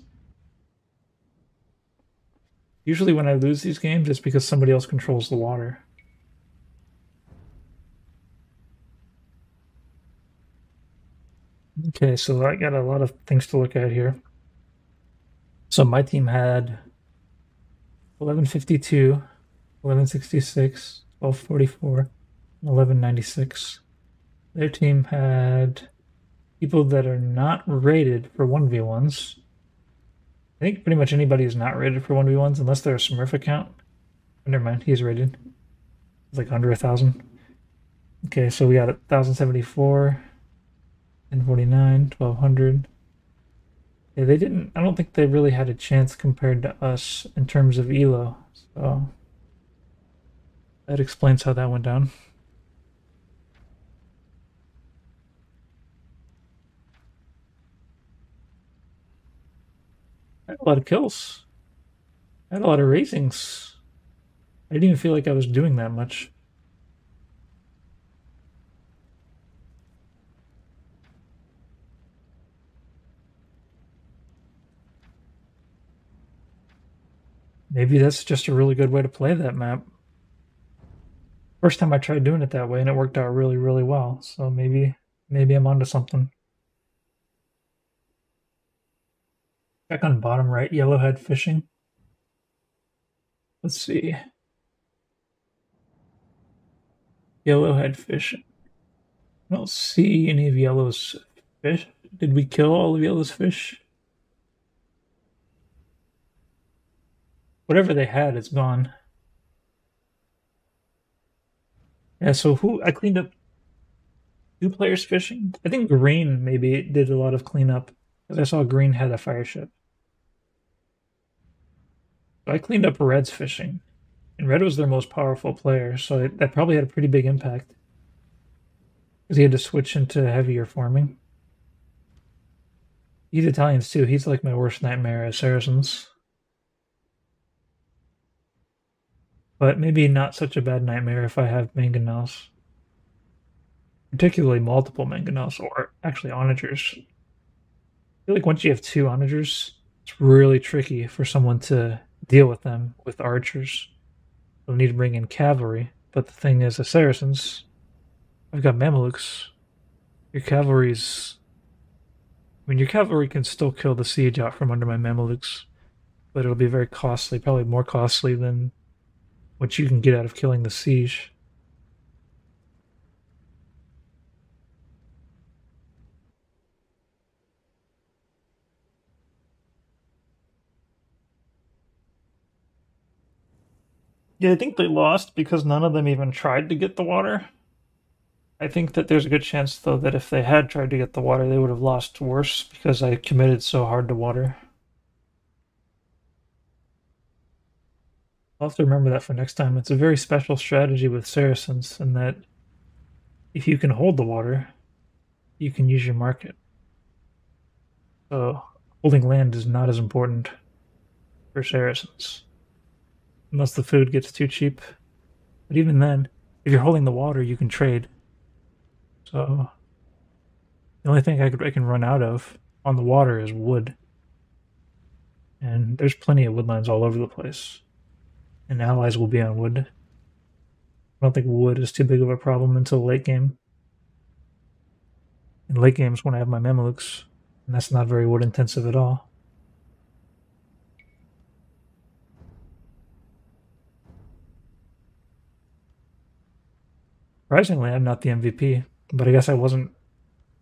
Usually when I lose these games, it's because somebody else controls the water. Okay, so I got a lot of things to look at here. So my team had 1152, 1166, 1244, 1196. Their team had people that are not rated for 1v1s. I think pretty much anybody is not rated for 1v1s unless they're a Smurf account. Never mind, he's rated. It's like under 1,000. Okay, so we got 1,074, 1049, 1,200. Yeah, they didn't. I don't think they really had a chance compared to us in terms of elo. So that explains how that went down. I had a lot of kills. I had a lot of raisings. I didn't even feel like I was doing that much. Maybe that's just a really good way to play that map. First time I tried doing it that way and it worked out really, really well. So maybe I'm onto something. Check on bottom right, yellowhead fishing. Let's see. Yellowhead fishing. I don't see any of Yellow's fish. Did we kill all of Yellow's fish? Whatever they had, it's gone. Yeah, so I cleaned up 2 players fishing. I think Green maybe did a lot of cleanup because I saw Green had a fire ship. So I cleaned up Red's fishing, and Red was their most powerful player, so that probably had a pretty big impact because he had to switch into heavier farming. He's Italians too. He's like my worst nightmare as Saracens. But maybe not such a bad nightmare if I have mangonels. Particularly multiple mangonels, or actually onagers. I feel like once you have 2 onagers, it's really tricky for someone to deal with them with archers. They'll need to bring in cavalry, but the thing is, the Saracens, I've got Mamelukes. Your cavalry's... I mean, your cavalry can still kill the siege out from under my Mamelukes, but it'll be very costly, probably more costly than what you can get out of killing the siege. Yeah, I think they lost because none of them even tried to get the water. I think that there's a good chance, though, that if they had tried to get the water, they would have lost worse because I committed so hard to water. I'll have to remember that for next time. It's a very special strategy with Saracens in that if you can hold the water, you can use your market. So holding land is not as important for Saracens. Unless the food gets too cheap. But even then, if you're holding the water, you can trade. So the only thing I can run out of on the water is wood. And there's plenty of woodlands all over the place. And allies will be on wood. I don't think wood is too big of a problem until late game. In late games when I have my Mamelukes, and that's not very wood intensive at all. Surprisingly, I'm not the MVP, but I guess I wasn't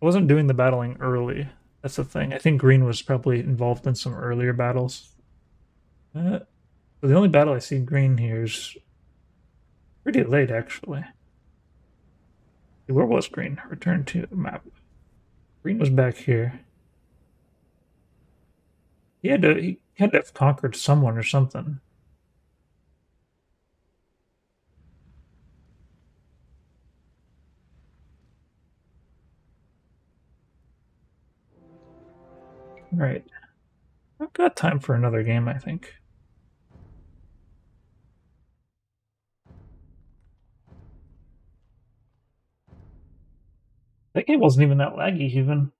doing the battling early. That's the thing. I think Green was probably involved in some earlier battles. So the only battle I see Green here is pretty late, actually. Where was Green? Return to the map. Green was back here. He had to have conquered someone or something. Right. I've got time for another game, I think. That game wasn't even that laggy, even.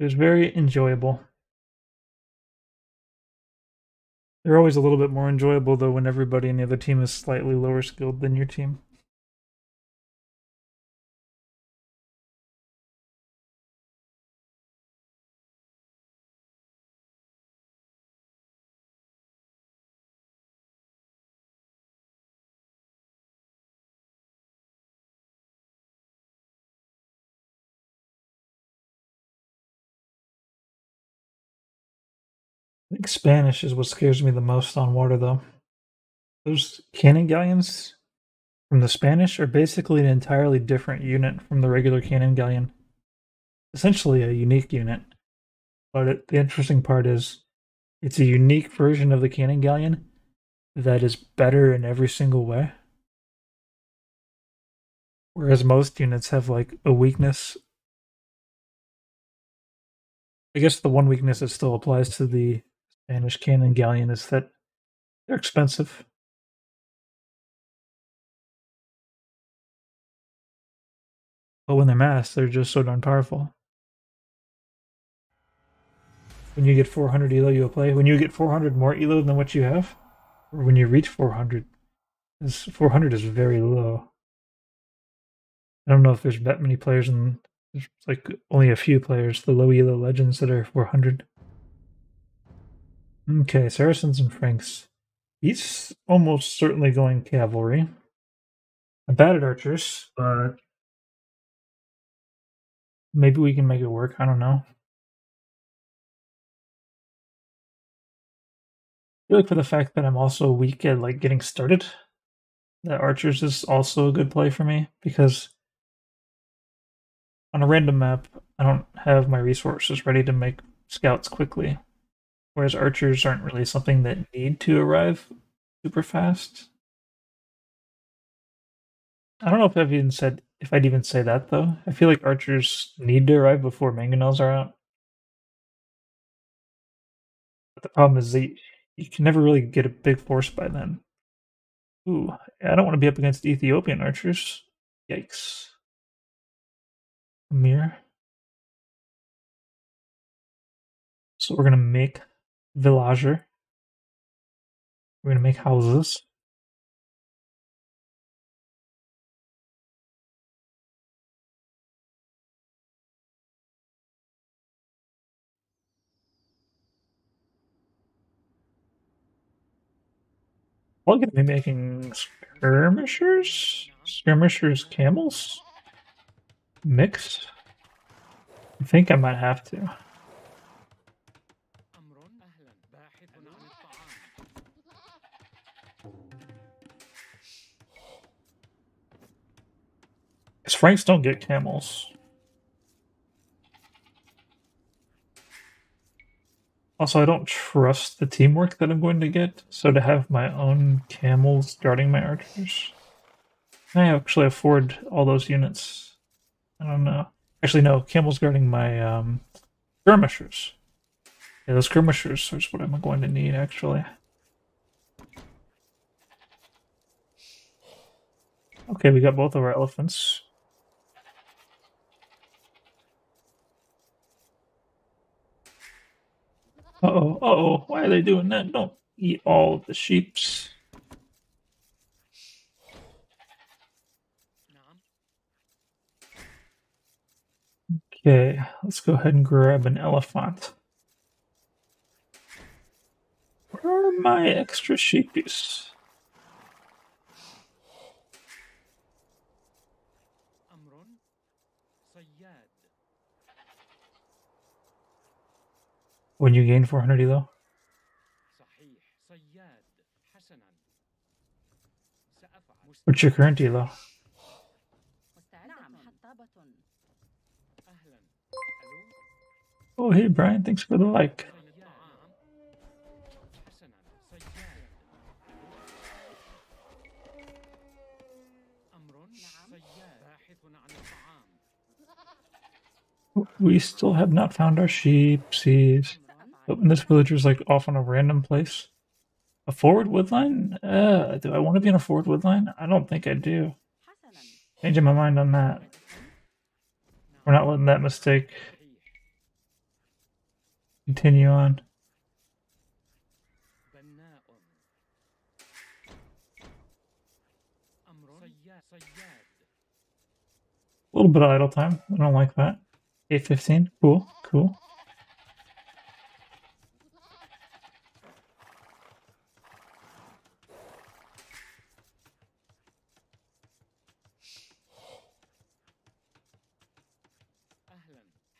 It was very enjoyable. They're always a little bit more enjoyable, though, when everybody in the other team is slightly lower skilled than your team. I think Spanish is what scares me the most on water, though. Those cannon galleons from the Spanish are basically an entirely different unit from the regular cannon galleon. Essentially a unique unit. But the interesting part is it's a unique version of the cannon galleon that is better in every single way. Whereas most units have like a weakness. I guess the one weakness that still applies to the Spanish cannon galleon is that they're expensive. But when they're massed, they're just so darn powerful. When you get 400 elo, you'll play. When you get 400 more elo than what you have, or when you reach 400, 400 is very low. I don't know if there's that many players, and there's like only a few players, the low elo legends that are 400. Okay, Saracens and Franks. He's almost certainly going cavalry. I'm bad at archers, but maybe we can make it work. I don't know. I feel like for the fact that I'm also weak at like getting started, that archers is also a good play for me because on a random map, I don't have my resources ready to make scouts quickly, whereas archers aren't really something that need to arrive super fast. I don't know if I'd even say that though. I feel like archers need to arrive before mangonels are out. But the problem is that you can never really get a big force by then. Ooh, I don't want to be up against Ethiopian archers. Yikes. Amir. So we're gonna make villager. We're gonna make houses. We're gonna be making skirmishers? Skirmishers camels? Mixed? I think I might have to. Because Franks don't get camels. Also, I don't trust the teamwork that I'm going to get, so to have my own camels guarding my archers, can I actually afford all those units? I don't know. Actually, no, camels guarding my skirmishers. Yeah, those skirmishers is what I'm going to need, actually. Okay, we got both of our elephants. Uh-oh, uh-oh, why are they doing that? Don't eat all of the sheeps. Okay, let's go ahead and grab an elephant. Where are my extra sheepies? When you gain 400 elo? What's your current elo? Oh, hey, Brian, thanks for the like. We still have not found our sheepsies. Oh, and this villager's like off on a random place. A forward woodline? Do I want to be in a forward woodline? I don't think I do. Changing my mind on that. We're not letting that mistake continue on. A little bit of idle time. I don't like that. 8:15. Cool. Cool.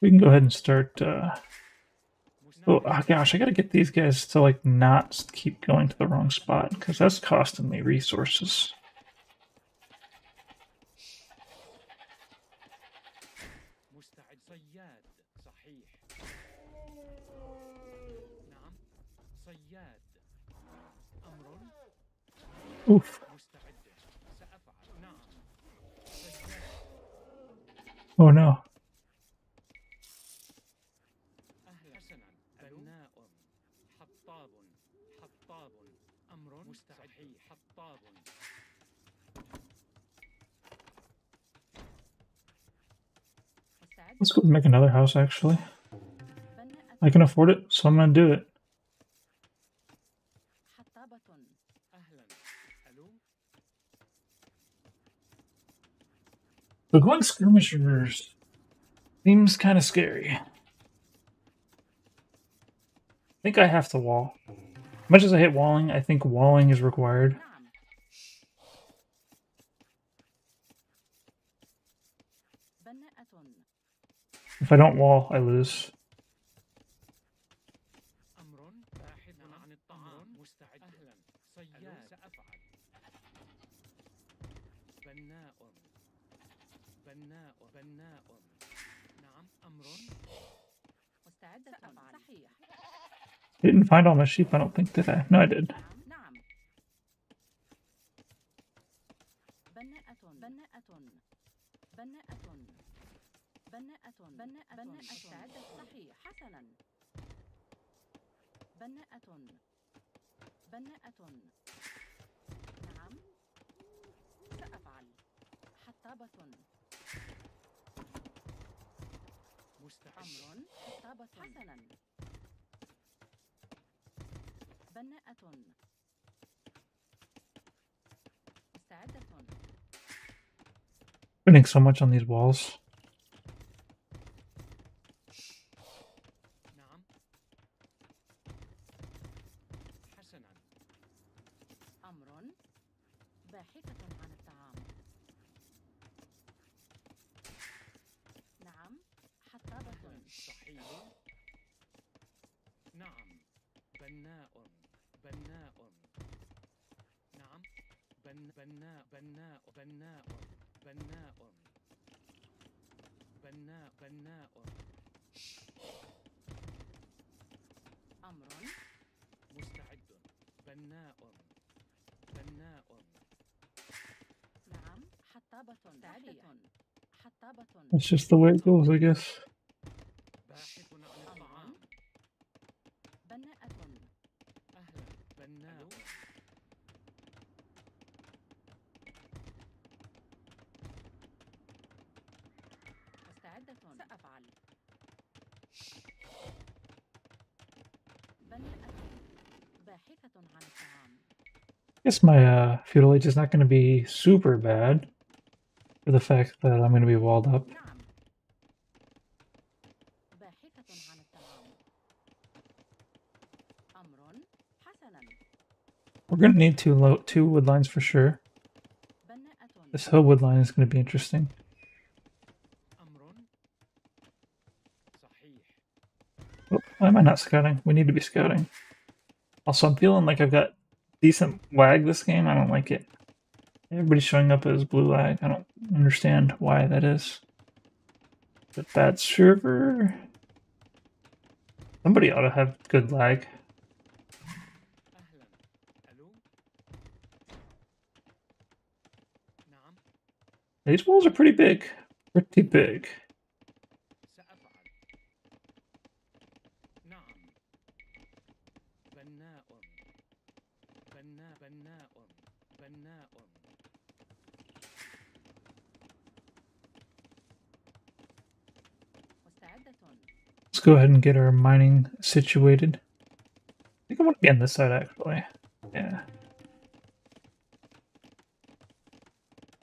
We can go ahead and start. Oh gosh, I gotta get these guys to like not keep going to the wrong spot because that's costing me resources. Oof. Oh no. Let's go and make another house actually. I can afford it, so I'm gonna do it. The going skirmishers seems kind of scary. I think I have to wall. As much as I hate walling, I think walling is required. If I don't wall, I lose. Didn't find all my sheep, I don't think, did I? No, I did. Spending so much on these walls. It's just the way it goes, I guess. I guess my feudal age is not going to be super bad for the fact that I'm going to be walled up. We're going to need two wood lines for sure. This hill wood line is going to be interesting. Oh, why am I not scouting? We need to be scouting. Also, I'm feeling like I've got decent lag this game. I don't like it. Everybody's showing up as blue lag. I don't understand why that is. The bad server. Somebody ought to have good lag. These walls are pretty big. Pretty big. سأفعل. نعم. بناء. بناء. بناء. بناء. مستعدة. Let's go ahead and get our mining situated. I think I want to be on this side actually. Yeah.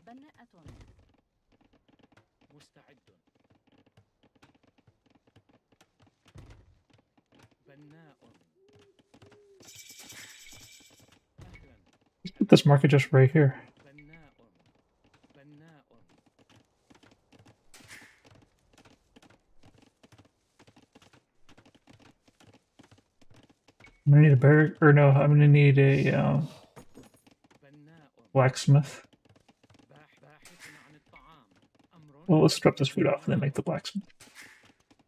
بناءة. مستعد. بناء. أهلا. Let's put this market just right here. بناء. بناء. I'm gonna need a barrack, or no, I'm gonna need a بناء. blacksmith. باحث عن الطعام. أمر. Well, let's drop this food off and then make the blacksmith.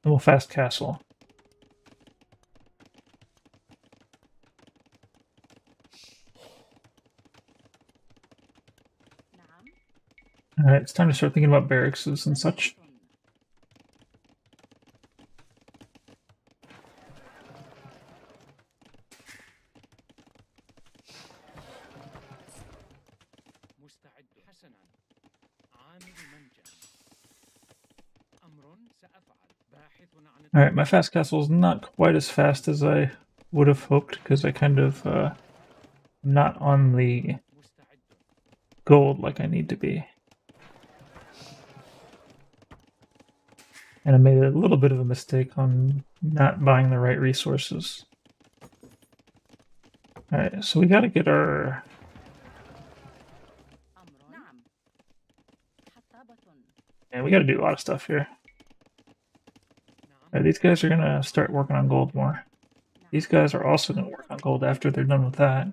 And we'll fast castle. نعم. Alright, it's time to start thinking about barracks and such. بناءة. مستعد. حسنا. عامل منجم. أمر سأفعل. باحث عن Alright, my fast castle is not quite as fast as I would have hoped because I kind of not on the مستعد. gold like I need to be. And I made a little bit of a mistake on not buying the right resources. Alright, so we gotta get our... أمر. نعم. حطابة. Yeah, we gotta do a lot of stuff here. نعم. Alright, these guys are gonna start working on gold more. These guys are also gonna work on gold after they're done with that.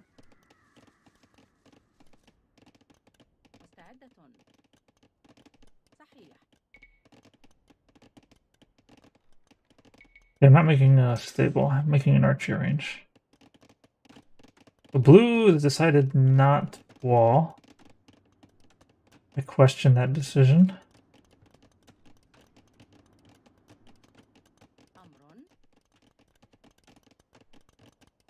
مستعدة. صحيح. Yeah, I'm not making a stable, I'm making an archery range. The blue has decided not wall. I question that decision. أمر.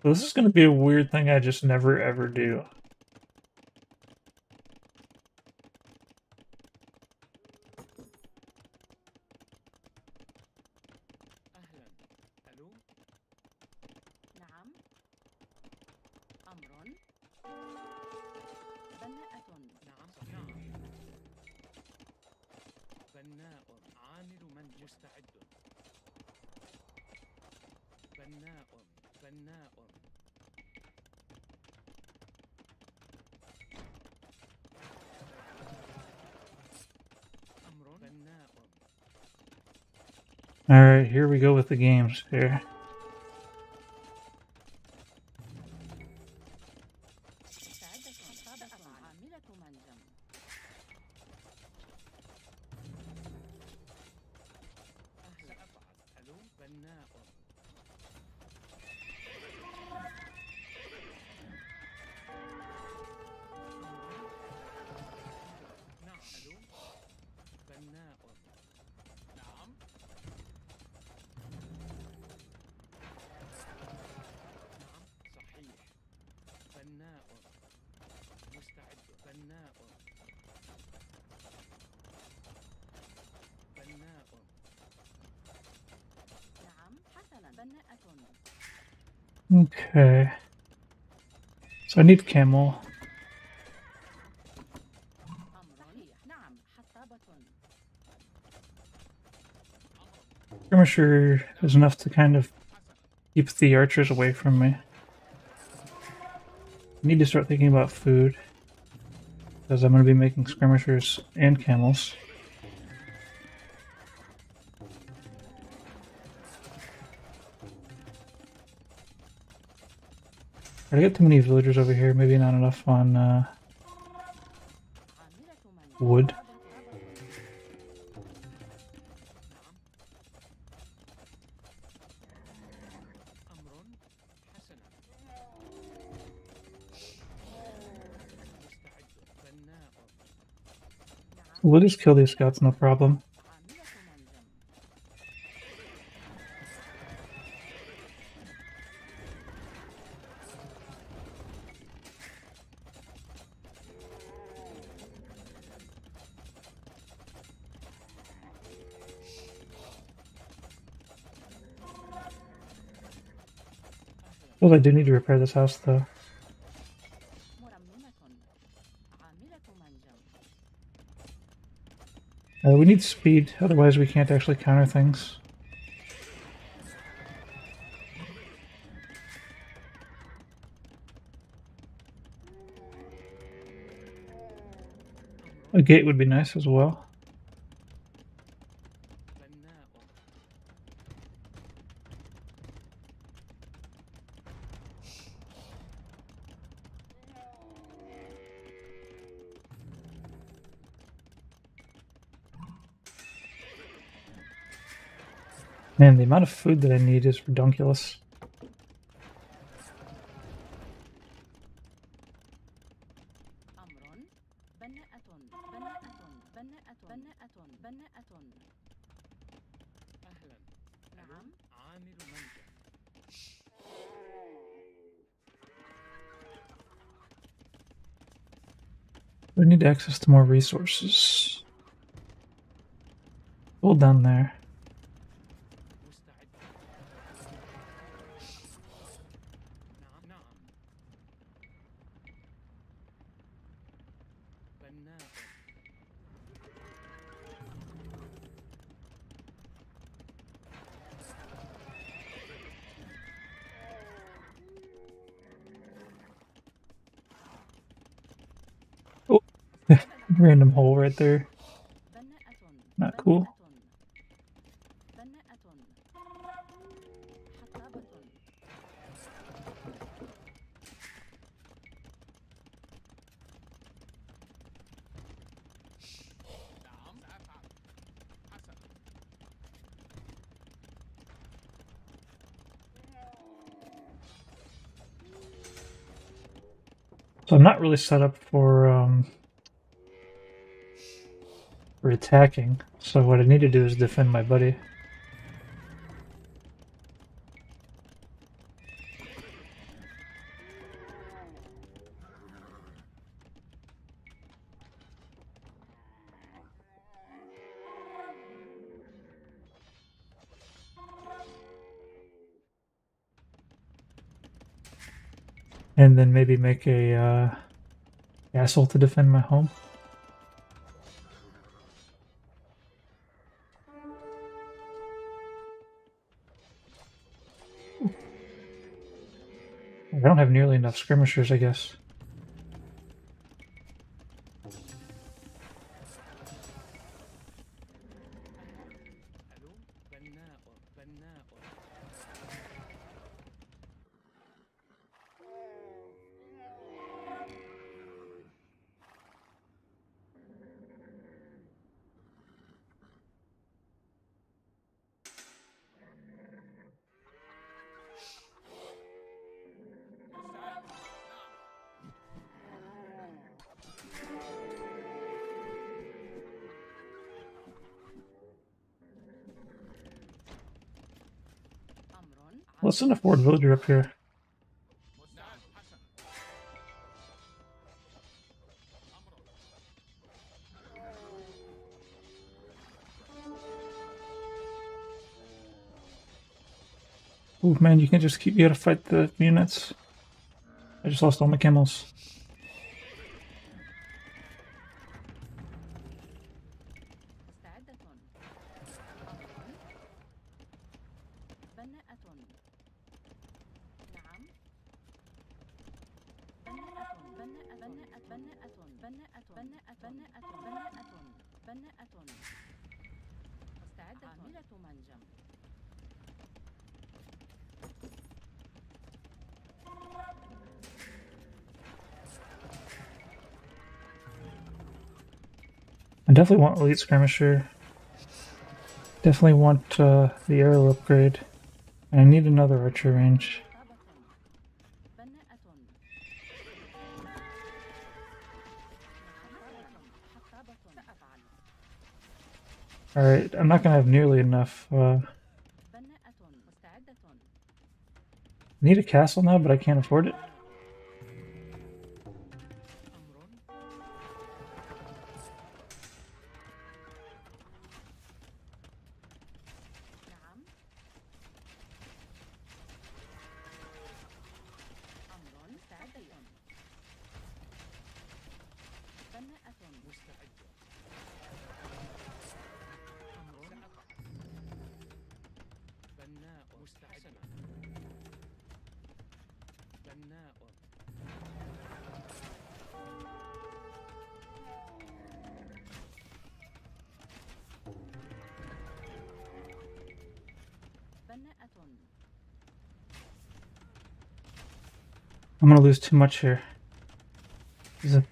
So this is going to be a weird thing I just never ever do. أهلا. ألو. نعم. أمر. بناءة. نعم. نعم. بناء. عامل من مستعد. بناء. بناء. أمر. بناء. Alright, here we go with the games here. مستعدة. حطابة. عاملة منجم. سأفعل. ألو. بناء. نعم. ألو. بناء. نعم. نعم. صحيح. بناء. مستعد. بناء. بناء. نعم. حسنا. بناءة. Okay. So I need camel. أمر. صحيح. نعم. حطابة. Skirmisher is enough to kind of keep the archers away from me. I need to start thinking about food. Because I'm going to be making skirmishers and camels. I got too many villagers over here, maybe not enough on عاملة منجم. wood. أمر. حسنا. مستعد. بناء. نعم. We'll just kill these scouts, no problem. عاملة منجم. Well, I do need to repair this house, though. مرممة. عاملة منجم. We need speed, otherwise we can't actually counter things. A gate would be nice as well. بناء. Man, the amount of food that I need is redonkulous. أمر. بناءة. بناءة. بناءة. بناءة. بناءة. أهلا. نعم. عامل منجم. We need access to more resources. Hold down there. مستعد. نعم نعم. بناء. Random hole right there. بناءة. Not cool. بناءة. حطابة. نعم سأفعل. حسنا. So I'm not really set up for attacking. So what I need to do is defend my buddy. And then maybe make a castle to defend my home. I don't have nearly enough skirmishers, I guess. ألو. بناء. بناء. مستعد. أمر. Let's send a forward villager up here. مستعد. حسنا. أمر. Ooh, man, you can't just keep. You gotta fight the units. I just lost all my camels. مستعدة. أمر. بناءة. نعم. بناءة. بناءة. بناءة. بناءة. بناءة. بناءة. بناءة. بناءة. مستعدة. عاملة منجم. I definitely want elite skirmisher. Definitely want the arrow upgrade. And I need another archer range. حطابة. بناءة. حطابة. حطابة. سأفعل. Alright, I'm not gonna have nearly enough. بناءة مستعدة. I need a castle now, but I can't afford it. نعم. أمر مستعدة. بناءة مستعد. أمر بناء مستعد. بناء بناءة. I'm gonna lose too much here. This is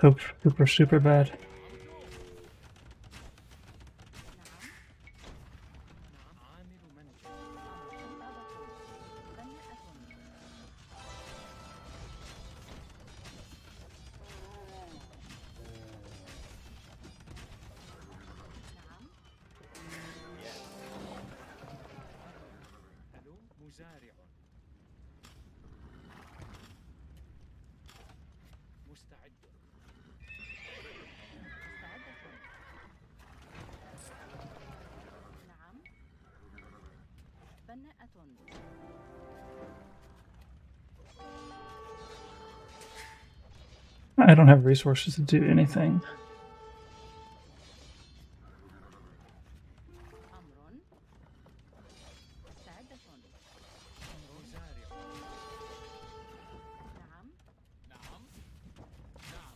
super bad. نعم. نعم. عامل منجم. بناءة. نعم. ألو مزارع. مستعد. مستعدة. نعم. بناءة. I don't have resources to do anything. أمر مستعدة. مزارع. نعم. نعم. نعم.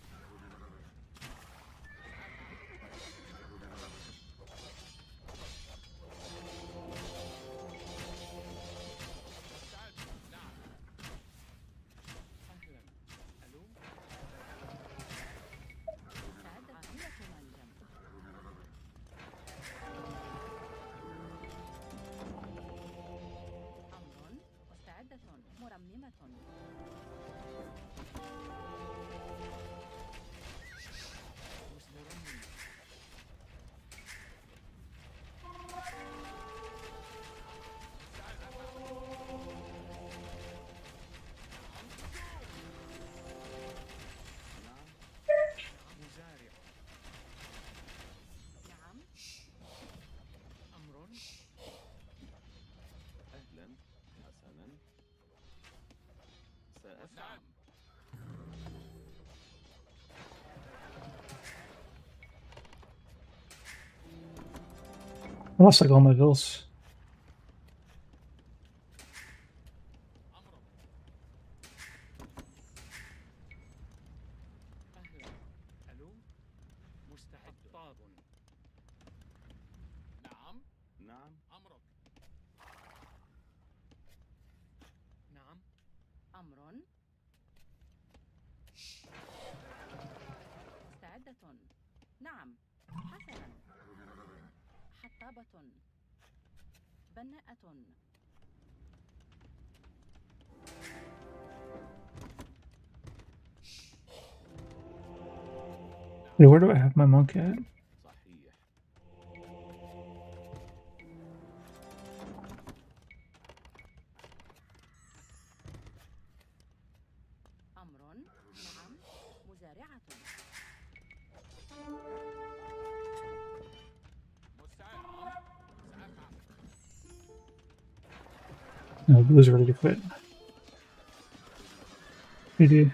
مستعد. نعم. أهلا. ألو مستعدة. عاملة منجم. أمر مستعدة. مرممة. مرمم. مزارع. نعم. أمر أهلا حسنا سأفعل. نعم. I lost like all my vills. أمر. أهلا. ألو مستعد. طاب. نعم. نعم أمرك. نعم. أمر مستعدة. نعم. حسنا. حطابة. بناءة. Wait, where do I have my monk at? صحيح. أمر. نعم. مزارعة. مستعد. سأفعل. No, Blue's ready to quit. GG.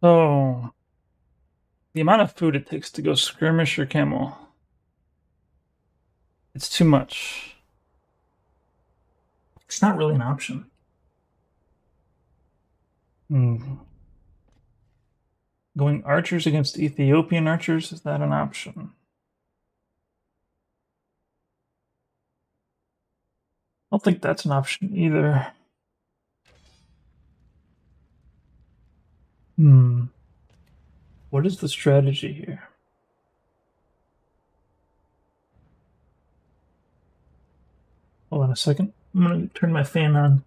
So, the amount of food it takes to go skirmish or camel, it's too much. It's not really an option. Going archers against Ethiopian archers, is that an option? I don't think that's an option either. What is the strategy here? Hold on a second. I'm gonna turn my fan on.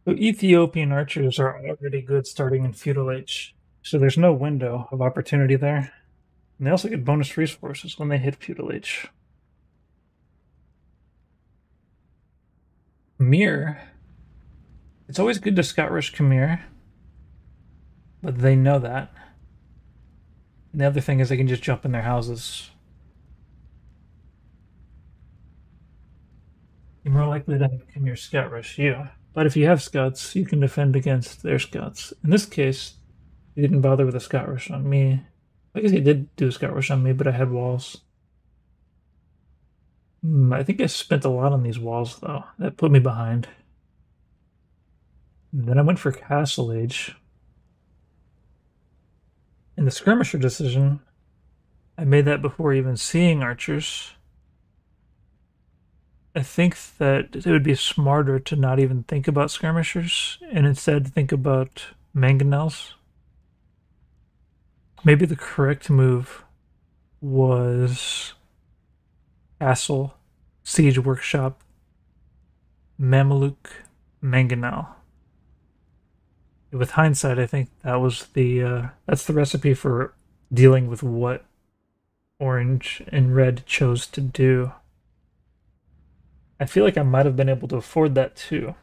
So Ethiopian archers are already good starting in Feudal Age, so there's no window of opportunity there. And they also get bonus resources when they hit Feudal Age. Khmer. It's always good to Scout Rush Khmer, but they know that. And the other thing is they can just jump in their houses. You're more likely to have Khmer Scout Rush you. But if you have scouts, you can defend against their scouts. In this case, he didn't bother with a Scout Rush on me. I guess he did do a Scout Rush on me, but I had walls. I think I spent a lot on these walls, though. That put me behind. And then I went for Castle Age. In the Skirmisher decision, I made that before even seeing archers. I think that it would be smarter to not even think about skirmishers and instead think about mangonels. Maybe the correct move was Castle, Siege Workshop, Mameluke, Mangonel. With hindsight, I think that was that's the recipe for dealing with what orange and red chose to do. I feel like I might have been able to afford that too.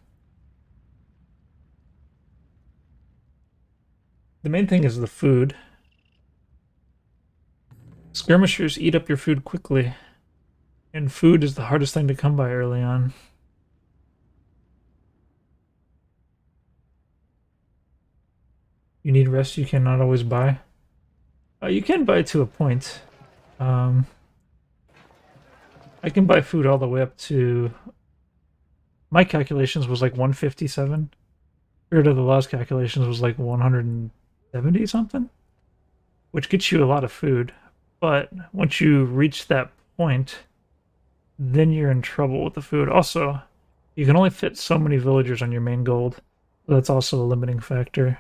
The main thing is the food. Skirmishers eat up your food quickly, and food is the hardest thing to come by early on. You need rest you cannot always buy. You can buy to a point. I can buy food all the way up to... My calculations was like 157. Spirit of the Law's calculations was like 170 something. Which gets you a lot of food. But once you reach that point, then you're in trouble with the food. Also, you can only fit so many villagers on your main gold. So that's also a limiting factor.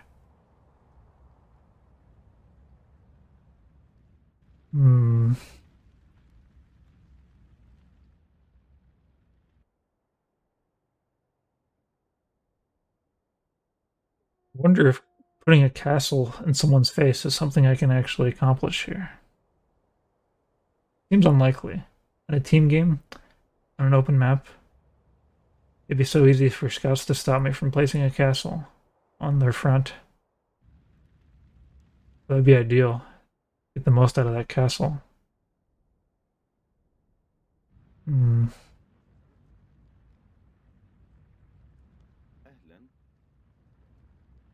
I wonder if putting a castle in someone's face is something I can actually accomplish here. Seems unlikely. In a team game, on an open map, it'd be so easy for scouts to stop me from placing a castle on their front. That would be ideal. Get the most out of that castle.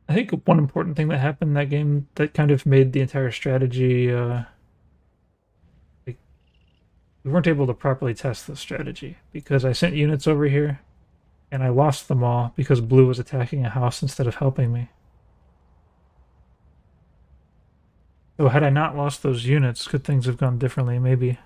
I think one important thing that happened in that game that kind of made the entire strategy, like, we weren't able to properly test the strategy because I sent units over here and I lost them all because blue was attacking a house instead of helping me. So had I not lost those units, could things have gone differently? Maybe.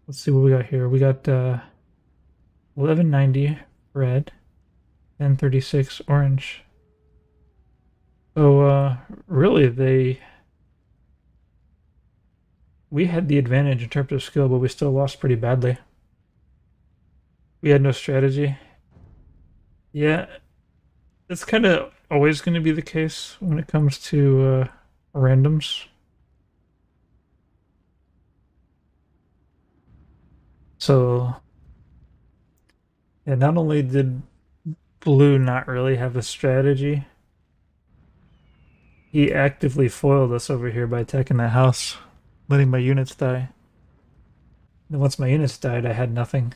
Let's see what we got here. We got 1190 red, 1036 orange. So really we had the advantage in terms of skill, but we still lost pretty badly. We had no strategy. Yeah, it's kind of always going to be the case when it comes to randoms. So, yeah, not only did blue not really have a strategy, he actively foiled us over here by attacking that house, letting my units die. And once my units died, I had nothing.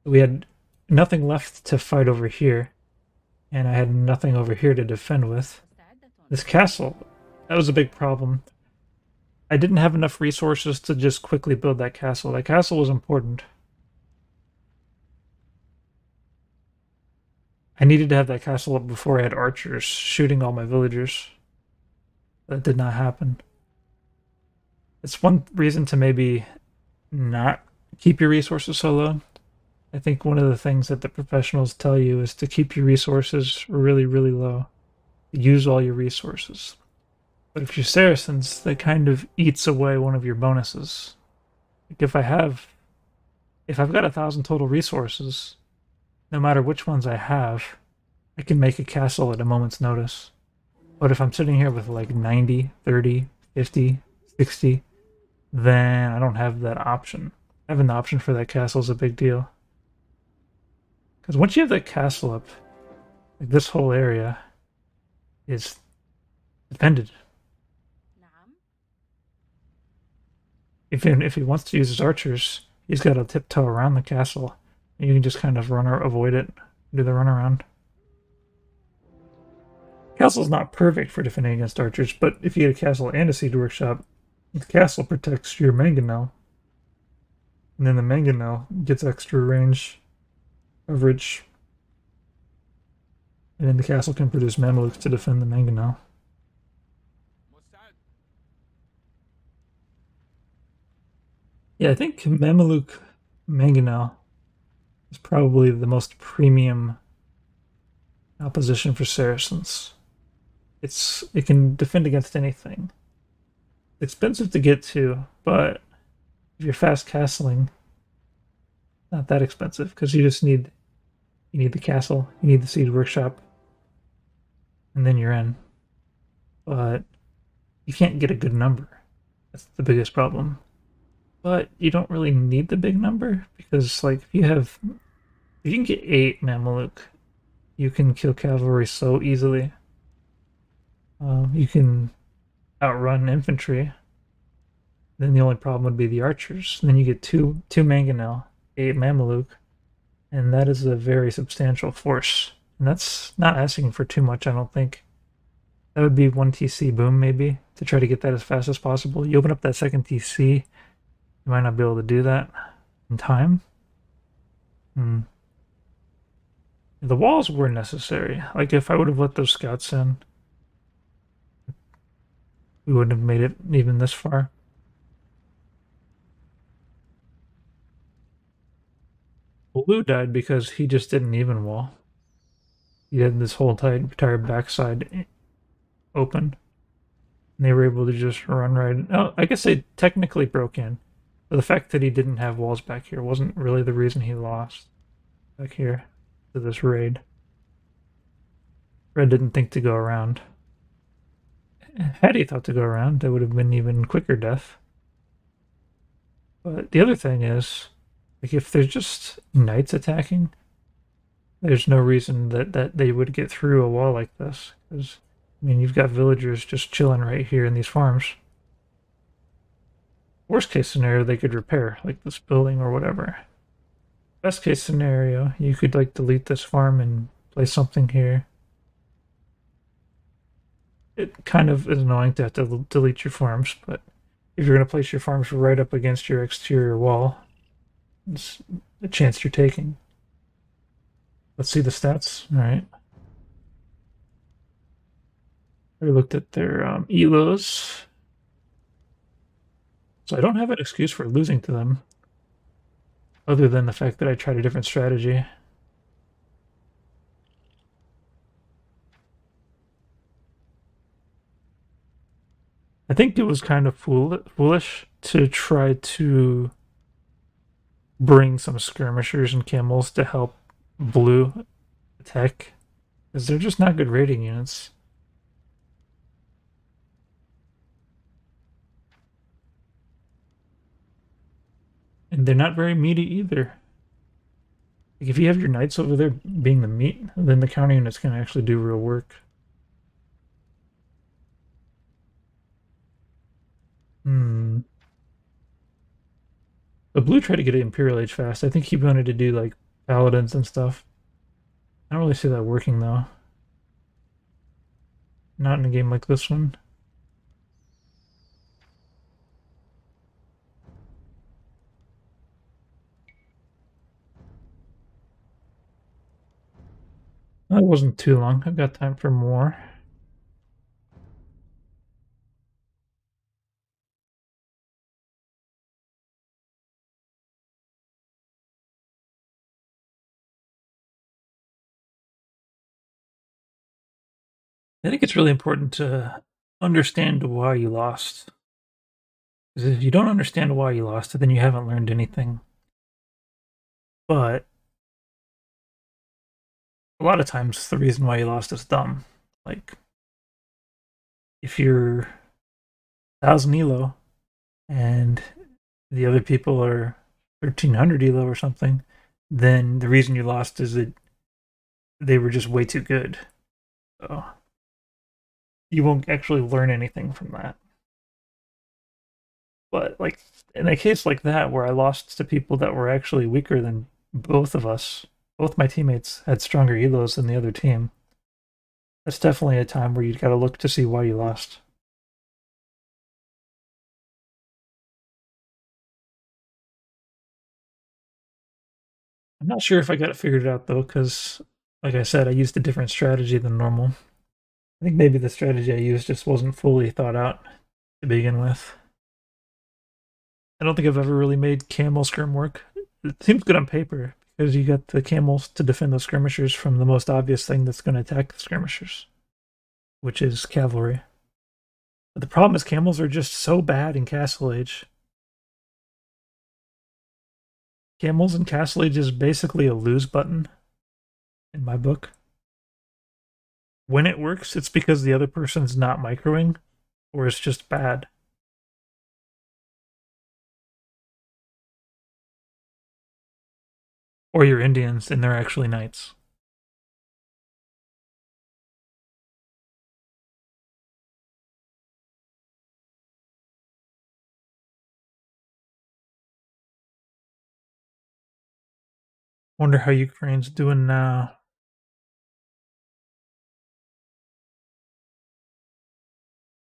We had nothing left to fight over here, and I had nothing over here to defend with. This castle, that was a big problem. I didn't have enough resources to just quickly build that castle. That castle was important. I needed to have that castle up before I had archers shooting all my villagers. That did not happen. It's one reason to maybe not keep your resources so low. I think one of the things that the professionals tell you is to keep your resources really, really low. Use all your resources. But if you're Saracens, that kind of eats away one of your bonuses. Like if I've got 1,000 total resources, no matter which ones I have, I can make a castle at a moment's notice. But if I'm sitting here with like 90, 30, 50, 60, then I don't have that option. Having the option for that castle is a big deal. Because once you have that castle up, like this whole area is defended. نعم. If he wants to use his archers, he's got to tiptoe around the castle. And you can just kind of run or avoid it, do the runaround. Castle's not perfect for defending against archers, but if you get a castle and a siege workshop, the castle protects your mangonel. And then the mangonel gets extra range coverage. And then the castle can produce Mamelukes to defend the mangonel. مستعد. Yeah, I think Mameluke mangonel is probably the most premium opposition for Saracens. It can defend against anything. It's expensive to get to, but if you're fast castling, not that expensive because you need the castle, you need the siege workshop, and then you're in. But you can't get a good number. That's the biggest problem. But you don't really need the big number because, like, if you can get 8 Mameluke, you can kill cavalry so easily. You can outrun infantry. Then the only problem would be the archers. And then you get two mangonel, 8 Mameluke, and that is a very substantial force. And that's not asking for too much, I don't think. That would be 1 TC boom, maybe, to try to get that as fast as possible. You open up that second TC, you might not be able to do that in time. The walls were necessary. Like, if I would have let those scouts in, we wouldn't have made it even this far. Blue died because he just did an even wall. He had this whole entire backside open. And they were able to just run right. Oh, I guess they technically broke in. But the fact that he didn't have walls back here wasn't really the reason he lost back here to this raid. Red didn't think to go around. Had he thought to go around, it would have been even quicker death. But the other thing is, like, if there's just knights attacking, there's no reason that they would get through a wall like this. Because, I mean, you've got villagers just chilling right here in these farms. Worst case scenario, they could repair, like this building or whatever. Best case scenario, you could, like, delete this farm and place something here. It kind of is annoying to have to delete your farms, but if you're going to place your farms right up against your exterior wall, it's a chance you're taking. Let's see the stats. All right. We looked at their elos. So I don't have an excuse for losing to them, other than the fact that I tried a different strategy. I think it was kind of foolish to try to bring some skirmishers and camels to help blue attack, because they're just not good raiding units. And they're not very meaty either. Like, if you have your knights over there being the meat, then the counter units can actually do real work. But blue tried to get an Imperial Age fast. I think he wanted to do, like, paladins and stuff. I don't really see that working, though. Not in a game like this one. That wasn't too long. I've got time for more. I think it's really important to understand why you lost. Because if you don't understand why you lost, then you haven't learned anything. But a lot of times, the reason why you lost is dumb. Like, if you're 1,000 elo and the other people are 1,300 elo or something, then the reason you lost is that they were just way too good. So you won't actually learn anything from that. But like in a case like that where I lost to people that were actually weaker than both of us, both my teammates had stronger elos than the other team. That's definitely a time where you got to look to see why you lost. I'm not sure if I got it figured out though, because like I said, I used a different strategy than normal. I think maybe the strategy I used just wasn't fully thought out to begin with. I don't think I've ever really made camel skirm work. It seems good on paper because you got the camels to defend the skirmishers from the most obvious thing that's going to attack the skirmishers, which is cavalry. But the problem is camels are just so bad in Castle Age. Camels in Castle Age is basically a lose button in my book. When it works, it's because the other person's not microing, or it's just bad. Or you're Indians and they're actually knights. Wonder how Ukraine's doing now.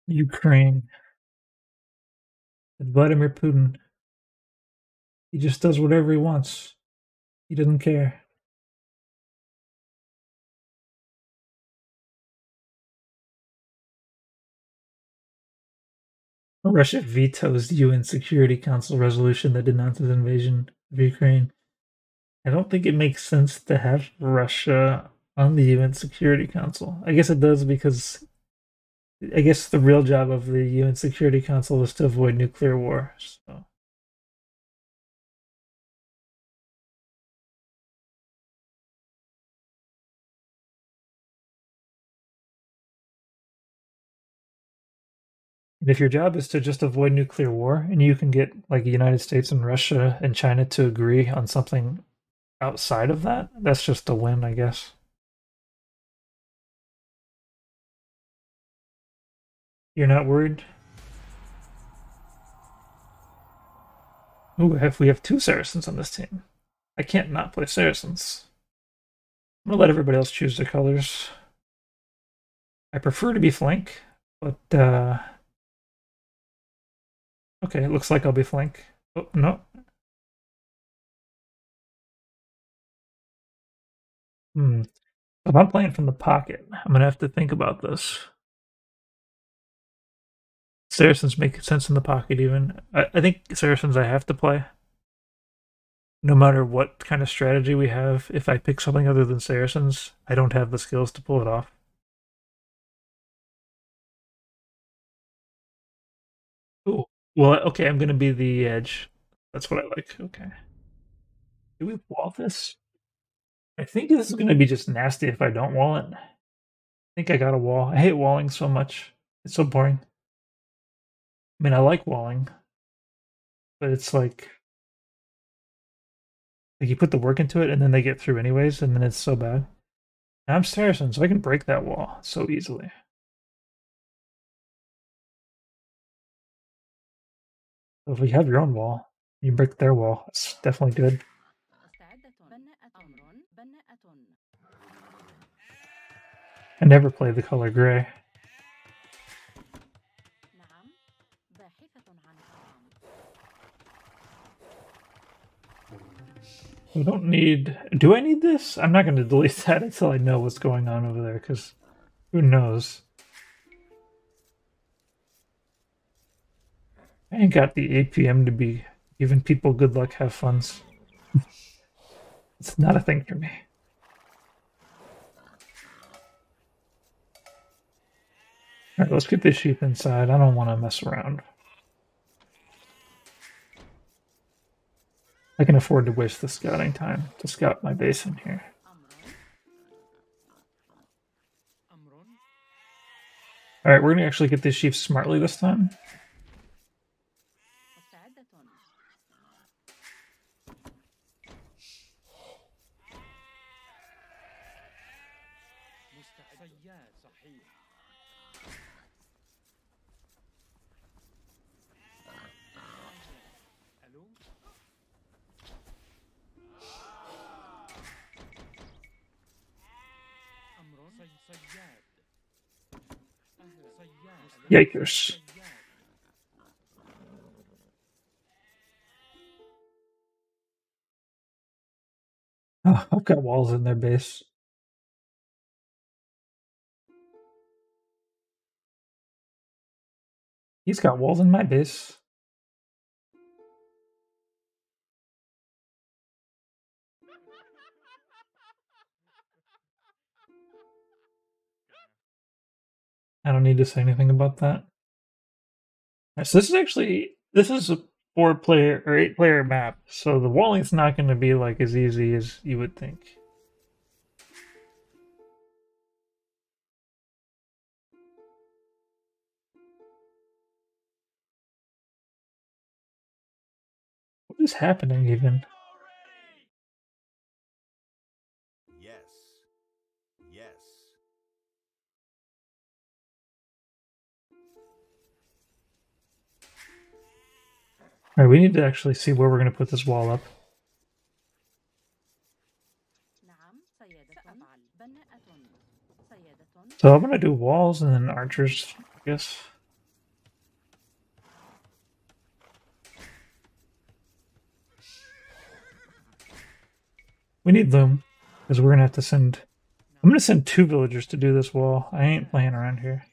Ukraine. Vladimir Putin. He just does whatever he wants. He doesn't care. Russia vetoes the UN Security Council resolution that denounces invasion of Ukraine. I don't think it makes sense to have Russia on the UN Security Council. I guess it does because I guess the real job of the UN Security Council is to avoid nuclear war. So. And if your job is to just avoid nuclear war, and you can get like the United States and Russia and China to agree on something outside of that, that's just a win, I guess. You're not worried? Ooh, we have 2 Saracens on this team. I can't not play Saracens. I'm gonna let everybody else choose their colors. I prefer to be flank, but okay, it looks like I'll be flank. Oh, no. If I'm playing from the pocket, I'm gonna have to think about this. Saracens make sense in the pocket even. I think Saracens I have to play. No matter what kind of strategy we have, if I pick something other than Saracens, I don't have the skills to pull it off. Ooh. Well, okay, I'm gonna be the edge. That's what I like. Okay. Do we wall this? I think this is gonna be just nasty if I don't wall it. I think I got a wall. I hate walling so much. It's so boring. I mean, I like walling, but it's like you put the work into it and then they get through anyways, and then it's so bad. And I'm Saracen, so I can break that wall so easily. So if you have your own wall, you break their wall. It's definitely good. I never play the color gray. I don't need... Do I need this? I'm not going to delete that until I know what's going on over there, because who knows? I ain't got the APM to be giving people good luck, have funs. It's not a thing for me. Alright, let's get this sheep inside. I don't want to mess around. I can afford to waste the scouting time to scout my base in here. Alright, we're gonna actually get these sheep smartly this time. Yikers. Oh, I've got walls in their base. He's got walls in my base. I don't need to say anything about that. Right, so this is a 4-player or 8-player map, so the walling's not going to be like as easy as you would think. What is happening even? Yes. Yes. Alright, we need to actually see where we're going to put this wall up. So I'm going to do walls and then archers, I guess. We need loom, because we're going to have to send... I'm going to send 2 villagers to do this wall. I ain't playing around here.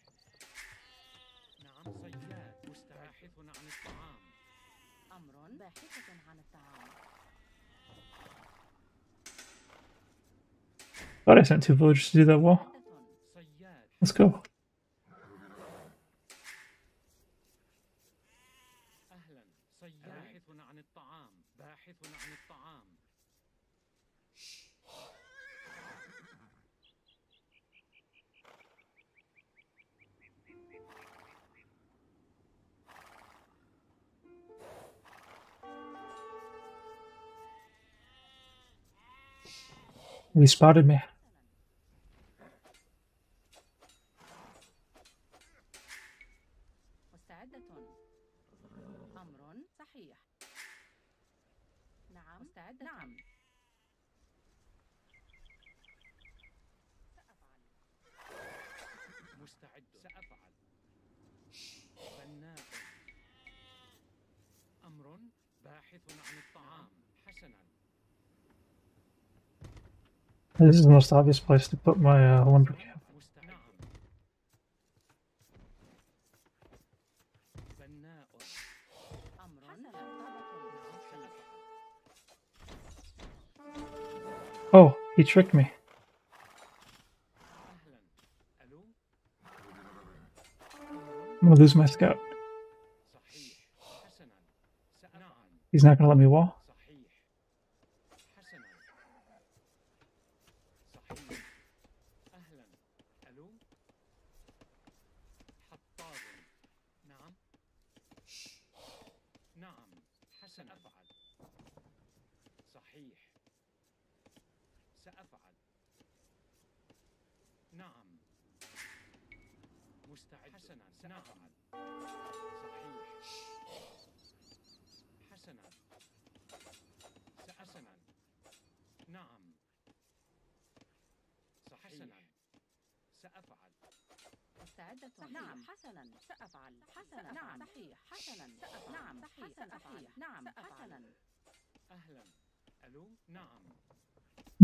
Thought I sent 2 villagers to do that wall. Let's go. He spotted me. This is the most obvious place to put my lumber camp. Oh, he tricked me. I'm gonna lose my scout. He's not gonna let me wall. نعم حسنا سأفعل حسنا نعم صحيح حسنا نعم حسنا نعم حسنا أهلا ألو نعم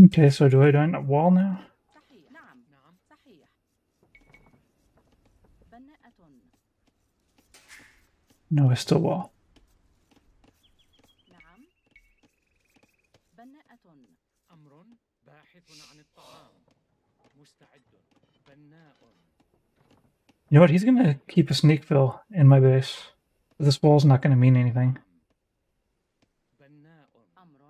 Okay, so do I end up wall now? صحيح نعم نعم صحيح بناءة No, I still wall. نعم بناءة أمر باحث عن الطعام مستعد بناء You know what? He's gonna keep a sneakville in my base. This wall's not gonna mean anything. بناء أمر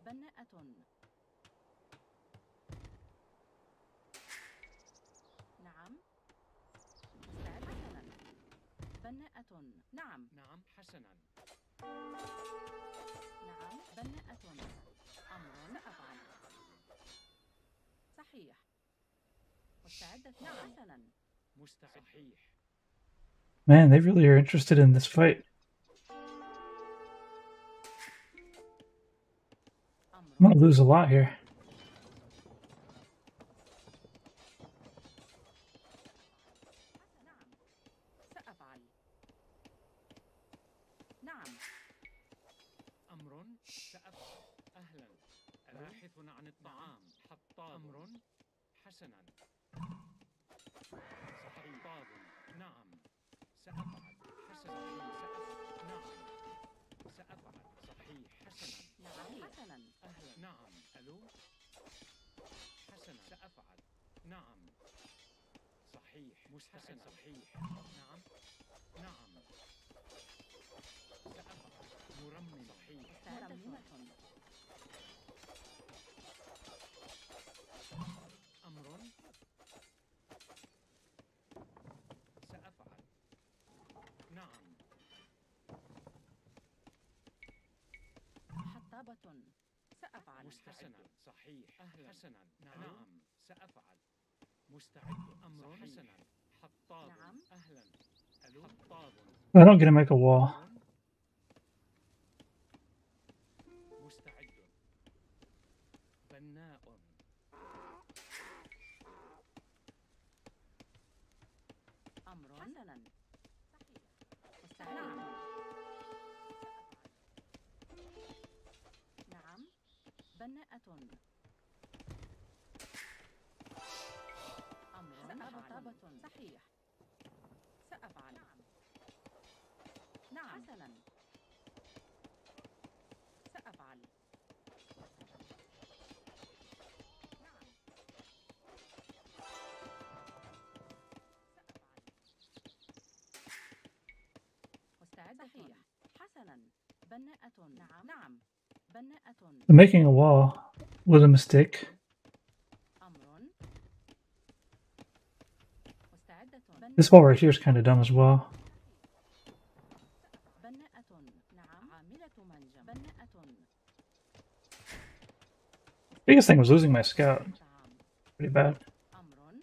بناءة نعم مستعد حسنا بناءة نعم نعم حسنا نعم بناءة أمر سأفعل صحيح مستعدة نعم حسنا مستعد صحيح Man, they really are interested in this fight. I'm أمر gonna lose a lot here. نعم سأفعل نعم أمر سأفعل أهلا باحث عن الطعام حطاب أمر حسنا حطاب نعم سأفعل حسنا نعم سأفعل صحيح حسنا نعم حسنا أهلا نعم ألو حسنا سأفعل نعم صحيح مستحسن صحيح نعم نعم سأفعل مرمم صحيح مرممة أمر سأفعل نعم حطابة سأفعل مستحسنا صحيح أهلا حسنا نعم سأفعل مستعد أمر حسنا حطاب نعم. أهلا ألو حطاب I don't get to make a wall. مستعد بناء أمر حسنا صحيح مستعد نعم بناءة أمر حطابة صحيح سأفعل نعم حسنا سأفعل نعم سأفعل مستعدة صحيح حسنا بناءة نعم نعم بناءة I'm making a wall with a mistake. أمر مستعدة This wall right here is kind of dumb as well. بناءة نعم عاملة منجم بناءة Biggest thing was losing my scout. طعام Pretty bad. أمر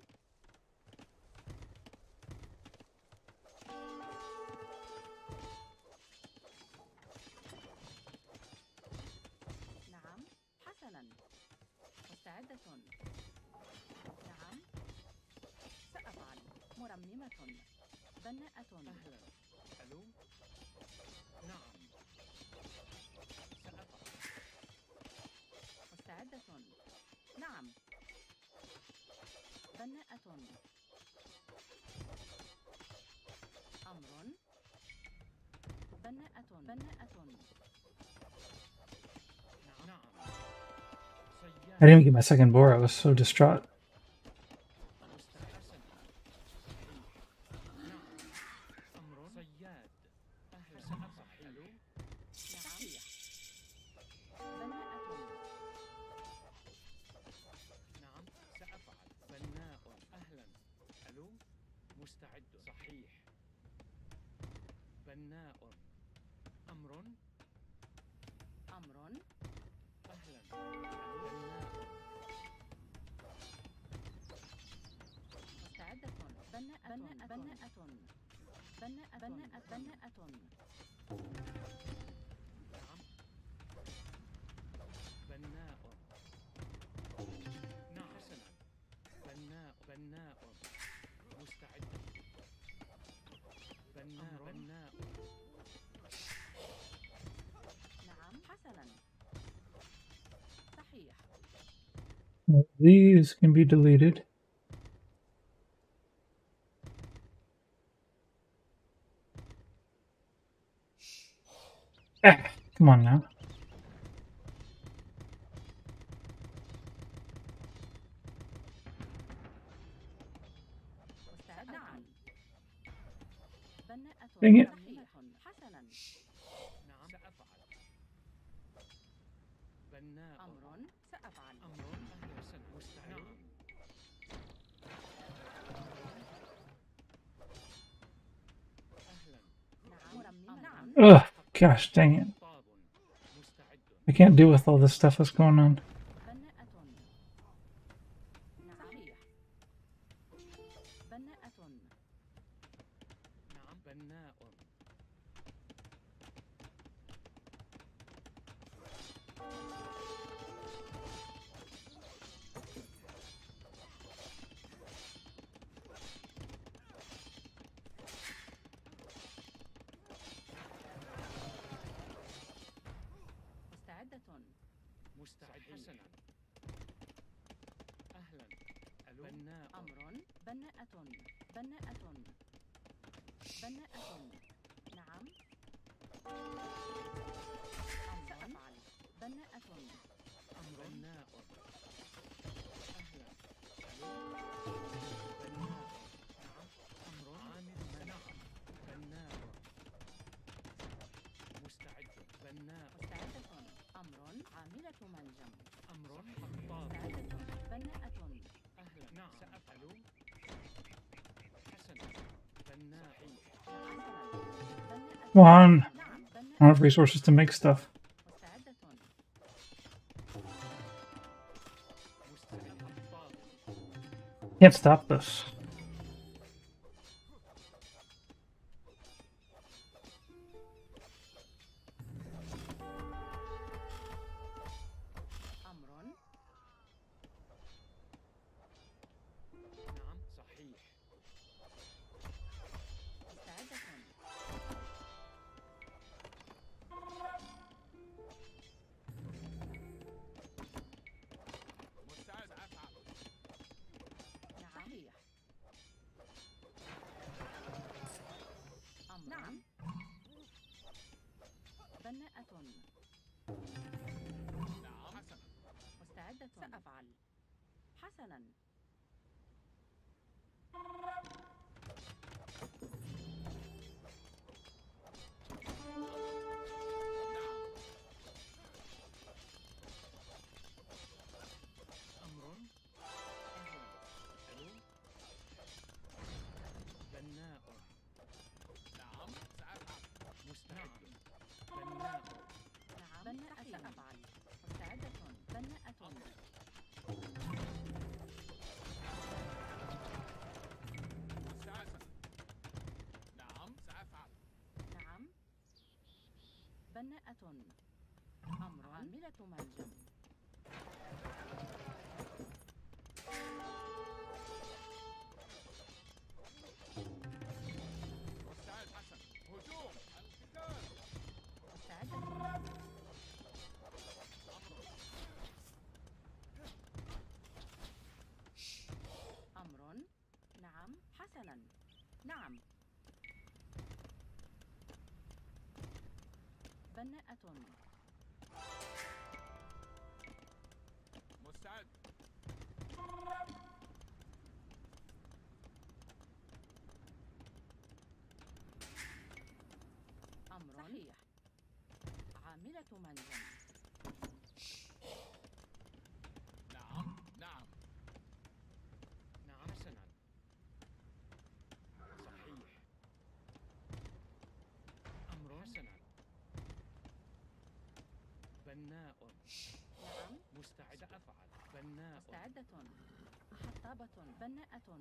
نعم حسنا مستعدة نعم سأفعل مرممة بناءة أهلا ألو نعم سأفعل مستعدة نعم بناءة أمر بناءة نعم I didn't even get my second boar. I was so distraught. مستحسن نعم أمر صياد أهلا سأفعل ألو صحيح بناءة نعم سأفعل بناء أهلا ألو مستعد صحيح بناء أمر أمر أهلا بناء مستعدة بناءة نعم بناء نعم حسنا بناء مستعد بناء نعم حسنا صحيح These can be deleted. Ah, come on now. بناءة Dang it. صحيح حسنا نعم سأفعل. بناء. أمر سأفعل أمر. أهلا وسهلا. مستعد. نعم. أهلا. نعم نعم Ugh, gosh dang it. طاب. مستعد. I can't deal with all this stuff that's going on. بناءة صحيح بناءة نعم بناء. مستعدة مستعد. حسنا. أهلا. ألو. بناء. أمر بناءة بناءة بناءة نعم أمر سأفعل بناءة أمر. بناء. أهلا. ألو. بناء. نعم. أمر. عامل. نعم. بناء. مستعد. بناء. مستعدة أمر عاملة منجم أمر. حطاب. مستعدة بناءة أهلا. نعم سأفعل. حسنا. بناء. Come on. نعم I بناءة don't have resources to make stuff. مستعدة مستعد. حطاب. Can't stop this. أمر نعم صحيح. مستعدة مستعد أفعل. صحيح أمر نعم بناءة نعم حسنا. مستعدة سأفعل حسنا أمر. أهلا. ألو. بناء. نعم سأفعل. مستعد. بناء. نعم بناءة سأفعل مستعدة بناءة مستعد. نعم سأفعل. نعم بناءة أمر عاملة منجم مستعد حسنا. هجوم القتال. مستعدة أمر نعم حسنا نعم بناءة مستعد. أمر صحيح عاملة منجم نعم نعم. نعم حسنا. صحيح. أمر. حسنا. بناء. نعم مستعد. سأفعل. بناء. مستعدة حطابة بناءة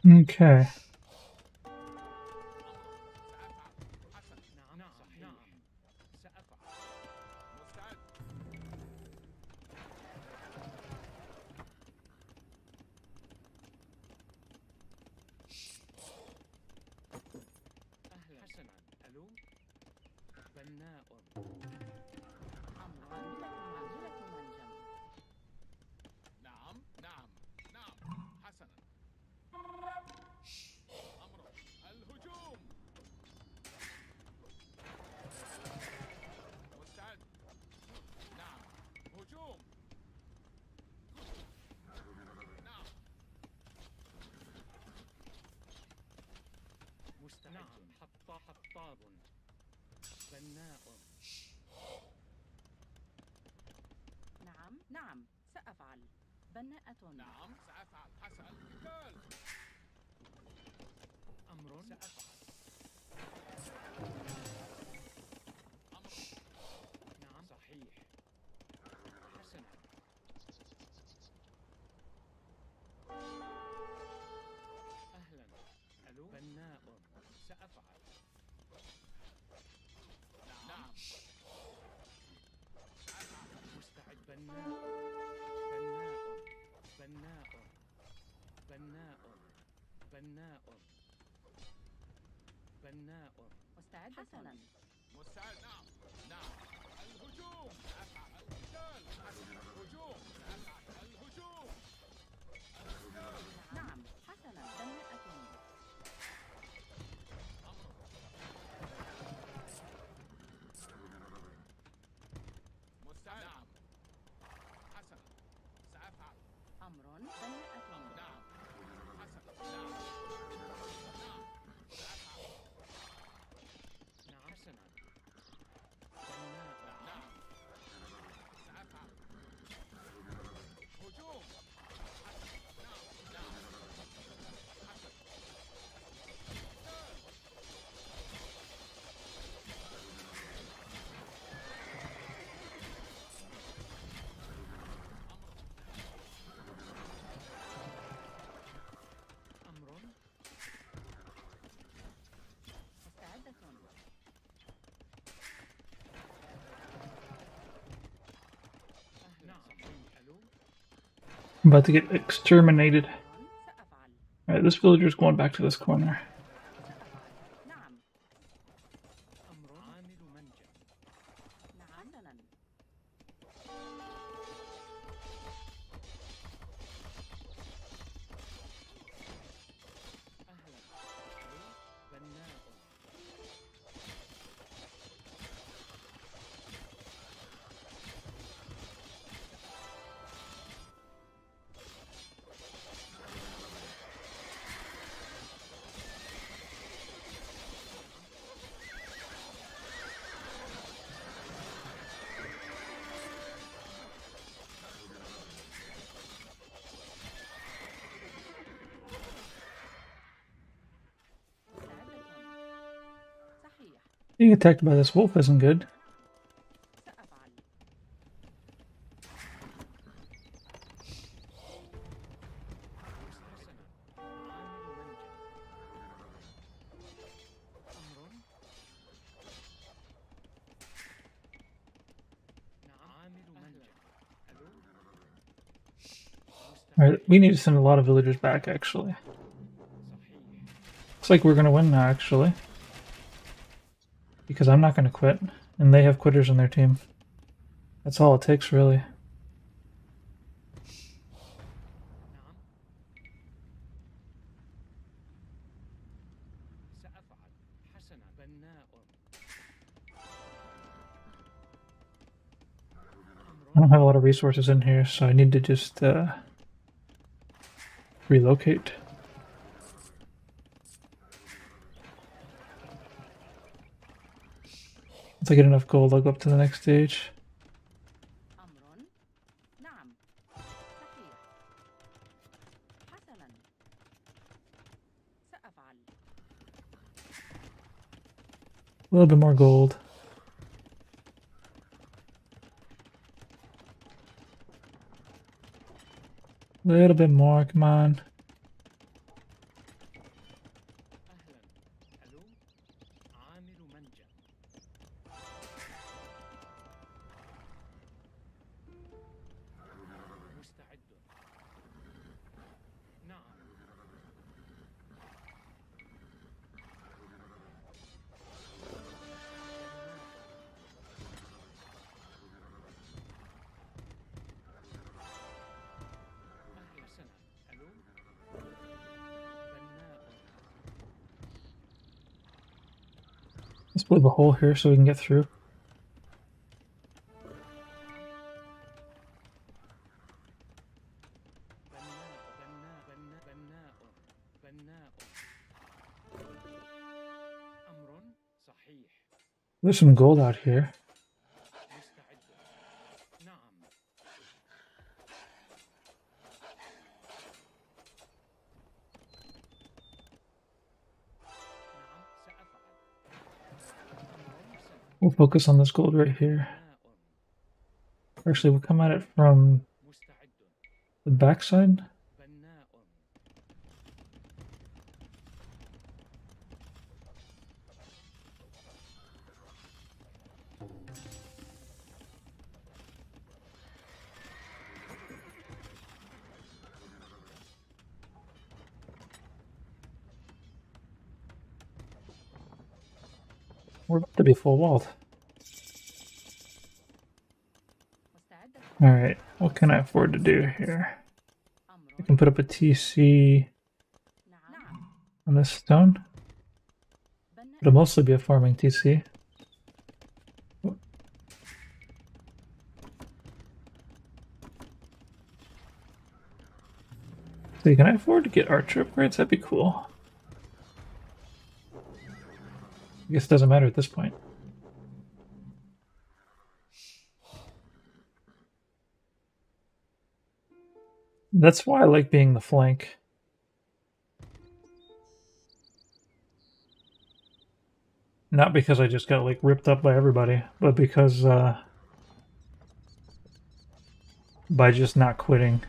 Okay. سأفعل. حسنا. نعم. صحيح. نعم سأفعل. مستعد. أهلا. حسنا. ألو. بناء. أمر عاملة منجم نعم نعم نعم حسنا. أمر الهجوم. مستعد. نعم هجوم. بناء. نعم نعم سأفعل. بناءة. نعم سأفعل. حسنا. قتال. أمر سأفعل. أمر. نعم صحيح. حسنا. أهلا. ألو بناء سأفعل. نعم مستعد. بناء بناء بناء بناء بناء. مستعد. حسنا. مستعد. نعم نعم. الهجوم. سأفعل. القتال. حسنا. الهجوم. سأفعل. الهجوم. نعم حسنا. بناءة. أمر. مستعد. نعم حسنا. سأفعل. أمر. بناءة. نعم حسنا. نعم نعم سأفعل. نعم حسنا. بناء. نعم سأفعل. هجوم. حسنا. نعم نعم حسنا. أمر مستعدة. أهلا. نعم صحيح. ألو I'm about to get exterminated. سأفعل. Alright, this villager's going back to this corner. نعم أمر عامل منجم. نعم. حسنا. أهلا. ألو بناء. مستعدة. صحيح. Being attacked by this wolf isn't good. سأفعل. حسنا. عامل منجم. أمر. نعم عامل منجم. ألو Alright, we need to send a lot of villagers back, actually. صحيح. Looks like we're gonna win now, actually. Because I'm not gonna quit, and they have quitters on their team. That's all it takes, really. نعم سأفعل. حسنا. بناء. I don't have a lot of resources in here, so I need to just relocate. Once I get enough gold, I'll go up to the next stage. أمر. نعم صحيح. حسنا. سأفعل. A little bit more gold. A little bit more, come on. أهلا. ألو عامل منجم. مستعد. نعم حسنا. ألو بناء. Let's put a hole here so we can get through. بناء. أمر صحيح. There's some gold out here. مستعد. نعم. نعم سأفعل. أمر حسن. We'll focus on this gold right here. بناء. Actually, we'll come at it from مستعد. the backside. بناء. We're about to be full walled. مستعدة. Alright, what can I afford to do here? I أمر. can put up a TC نعم. on this stone. بناء. It'll mostly be a farming TC. So can I afford to get archer upgrades? That'd be cool. I guess it doesn't matter at this point. That's why I like being the flank. Not because I just got like ripped up by everybody, but because by just not quitting,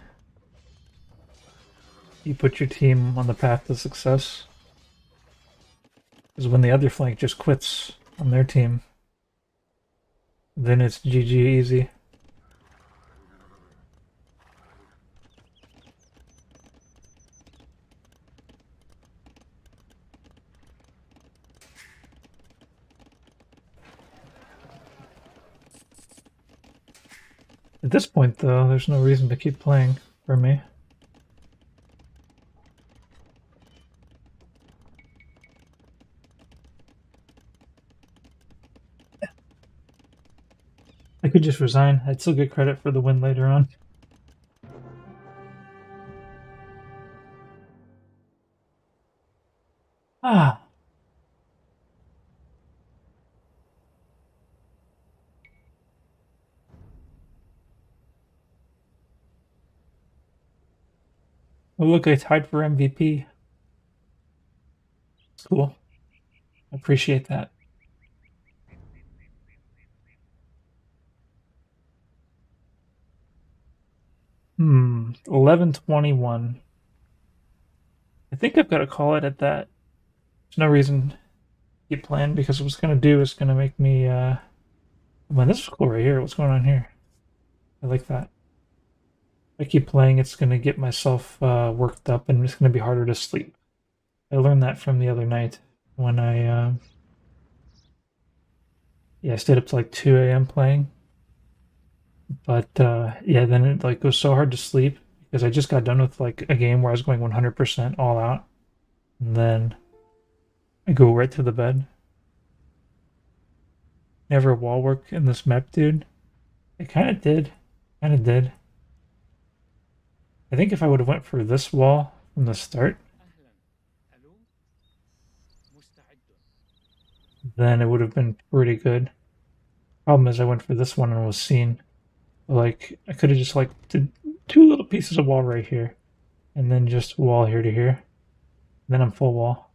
you put your team on the path to success. Because when the other flank just quits on their team, then it's GG easy. At this point, though, there's no reason to keep playing for me. I could just resign. I'd still get credit for the win later on. Ah. Oh, look, I tied for MVP. Cool. I appreciate that. Hmm, 11:21. I think I've got to call it at that. There's no reason to keep playing because what it's going to do is going to make me, Man, this is cool right here. What's going on here? I like that. If I keep playing, it's going to get myself worked up and it's going to be harder to sleep. I learned that from the other night when I stayed up to like 2 a.m. playing. But yeah, then it like was so hard to sleep because I just got done with like a game where I was going 100% all out, and then I go right to the bed. Never wall work in this map, dude. It kind of did. I think if I would have went for this wall from the start, أهلا. ألو. مستعد. then it would have been pretty good. Problem is I went for this one and was seen. Like, I could have just like did 2 little pieces of wall right here, and then just wall here to here. Then I'm full wall.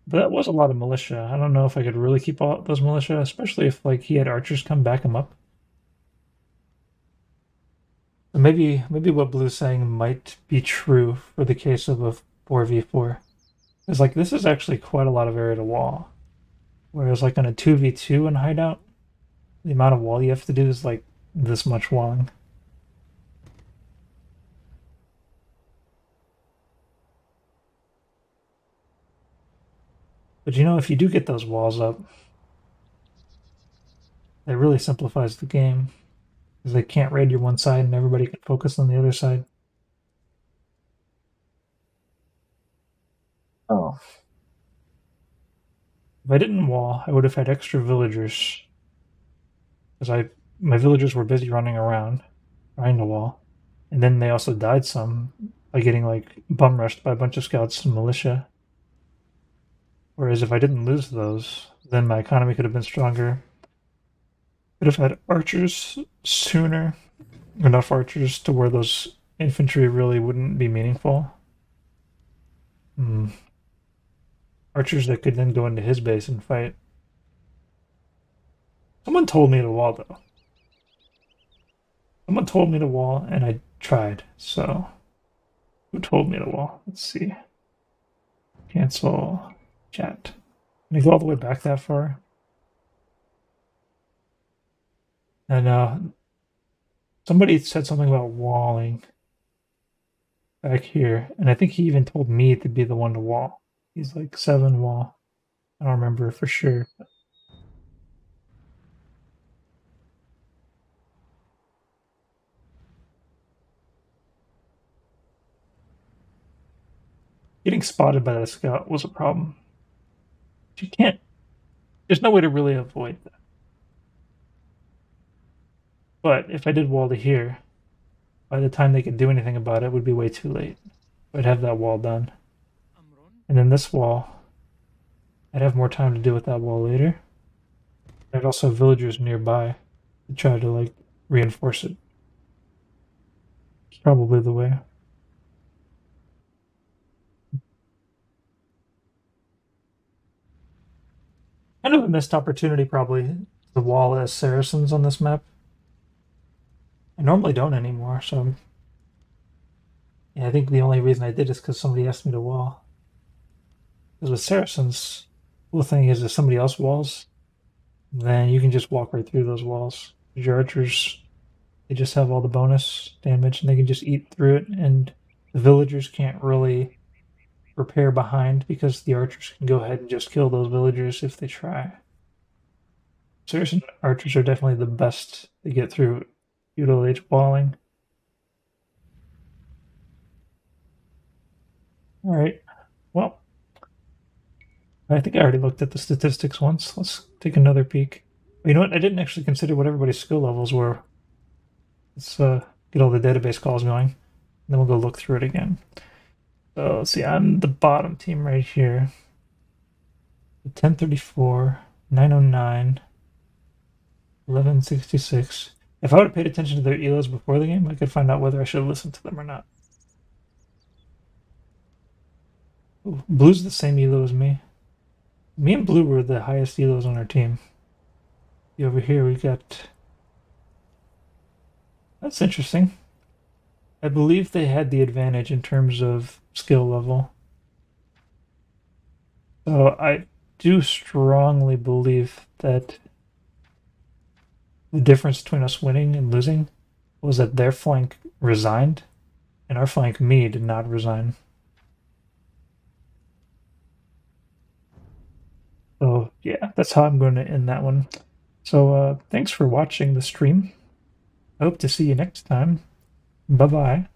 But that was a lot of militia. I don't know if I could really keep all those militia, especially if like he had archers come back him up. Maybe what Blue's saying might be true for the case of a 4v4. Because like this is actually quite a lot of area to wall. Whereas like on a 2v2 in hideout, the amount of wall you have to do is like this much walling. But you know, if you do get those walls up, it really simplifies the game. Because they can't raid your one side and everybody can focus on the other side. Oh. If I didn't wall, I would have had extra villagers. Because my villagers were busy running around, trying to wall. And then they also died some by getting like bum rushed by a bunch of scouts and militia. Whereas if I didn't lose those, then my economy could have been stronger. Could have had archers sooner. Enough archers to where those infantry really wouldn't be meaningful. Archers that could then go into his base and fight. Someone told me to wall, though. Someone told me to wall, and I tried, so... Who told me to wall? Let's see. Cancel chat. Can I go all the way back that far? And somebody said something about walling back here, and I think he even told me to be the one to wall. He's like 7 wall. I don't remember for sure. Getting spotted by the scout was a problem. You can't. There's no way to really avoid that. But if I did wall to here, by the time they could do anything about it, it would be way too late. I'd have that wall done. And then this wall, I'd have more time to deal with that wall later. I'd also have villagers nearby to try to, like, reinforce it. It's probably the way. Kind of a missed opportunity, probably, to wall as Saracens on this map. I normally don't anymore, so... Yeah, I think the only reason I did is because somebody asked me to wall. Because with Saracens, the cool thing is if somebody else walls, then you can just walk right through those walls. Your archers, they just have all the bonus damage, and they can just eat through it, and the villagers can't really repair behind because the archers can go ahead and just kill those villagers if they try. Saracen archers are definitely the best to get through feudal age walling. Alright, well, I think I already looked at the statistics once. Let's take another peek. But you know what? I didn't actually consider what everybody's skill levels were. Let's get all the database calls going, and then we'll go look through it again. So let's see, I'm the bottom team right here. 1034, 909, 1166. If I would have paid attention to their elos before the game, I could find out whether I should have listened to them or not. Ooh, Blue's the same elo as me. Me and Blue were the highest elos on our team. See, over here we got... That's interesting. I believe they had the advantage in terms of skill level. So I do strongly believe that the difference between us winning and losing was that their flank resigned, and our flank, me, did not resign. So yeah, that's how I'm going to end that one. So thanks for watching the stream. I hope to see you next time. Bye-bye.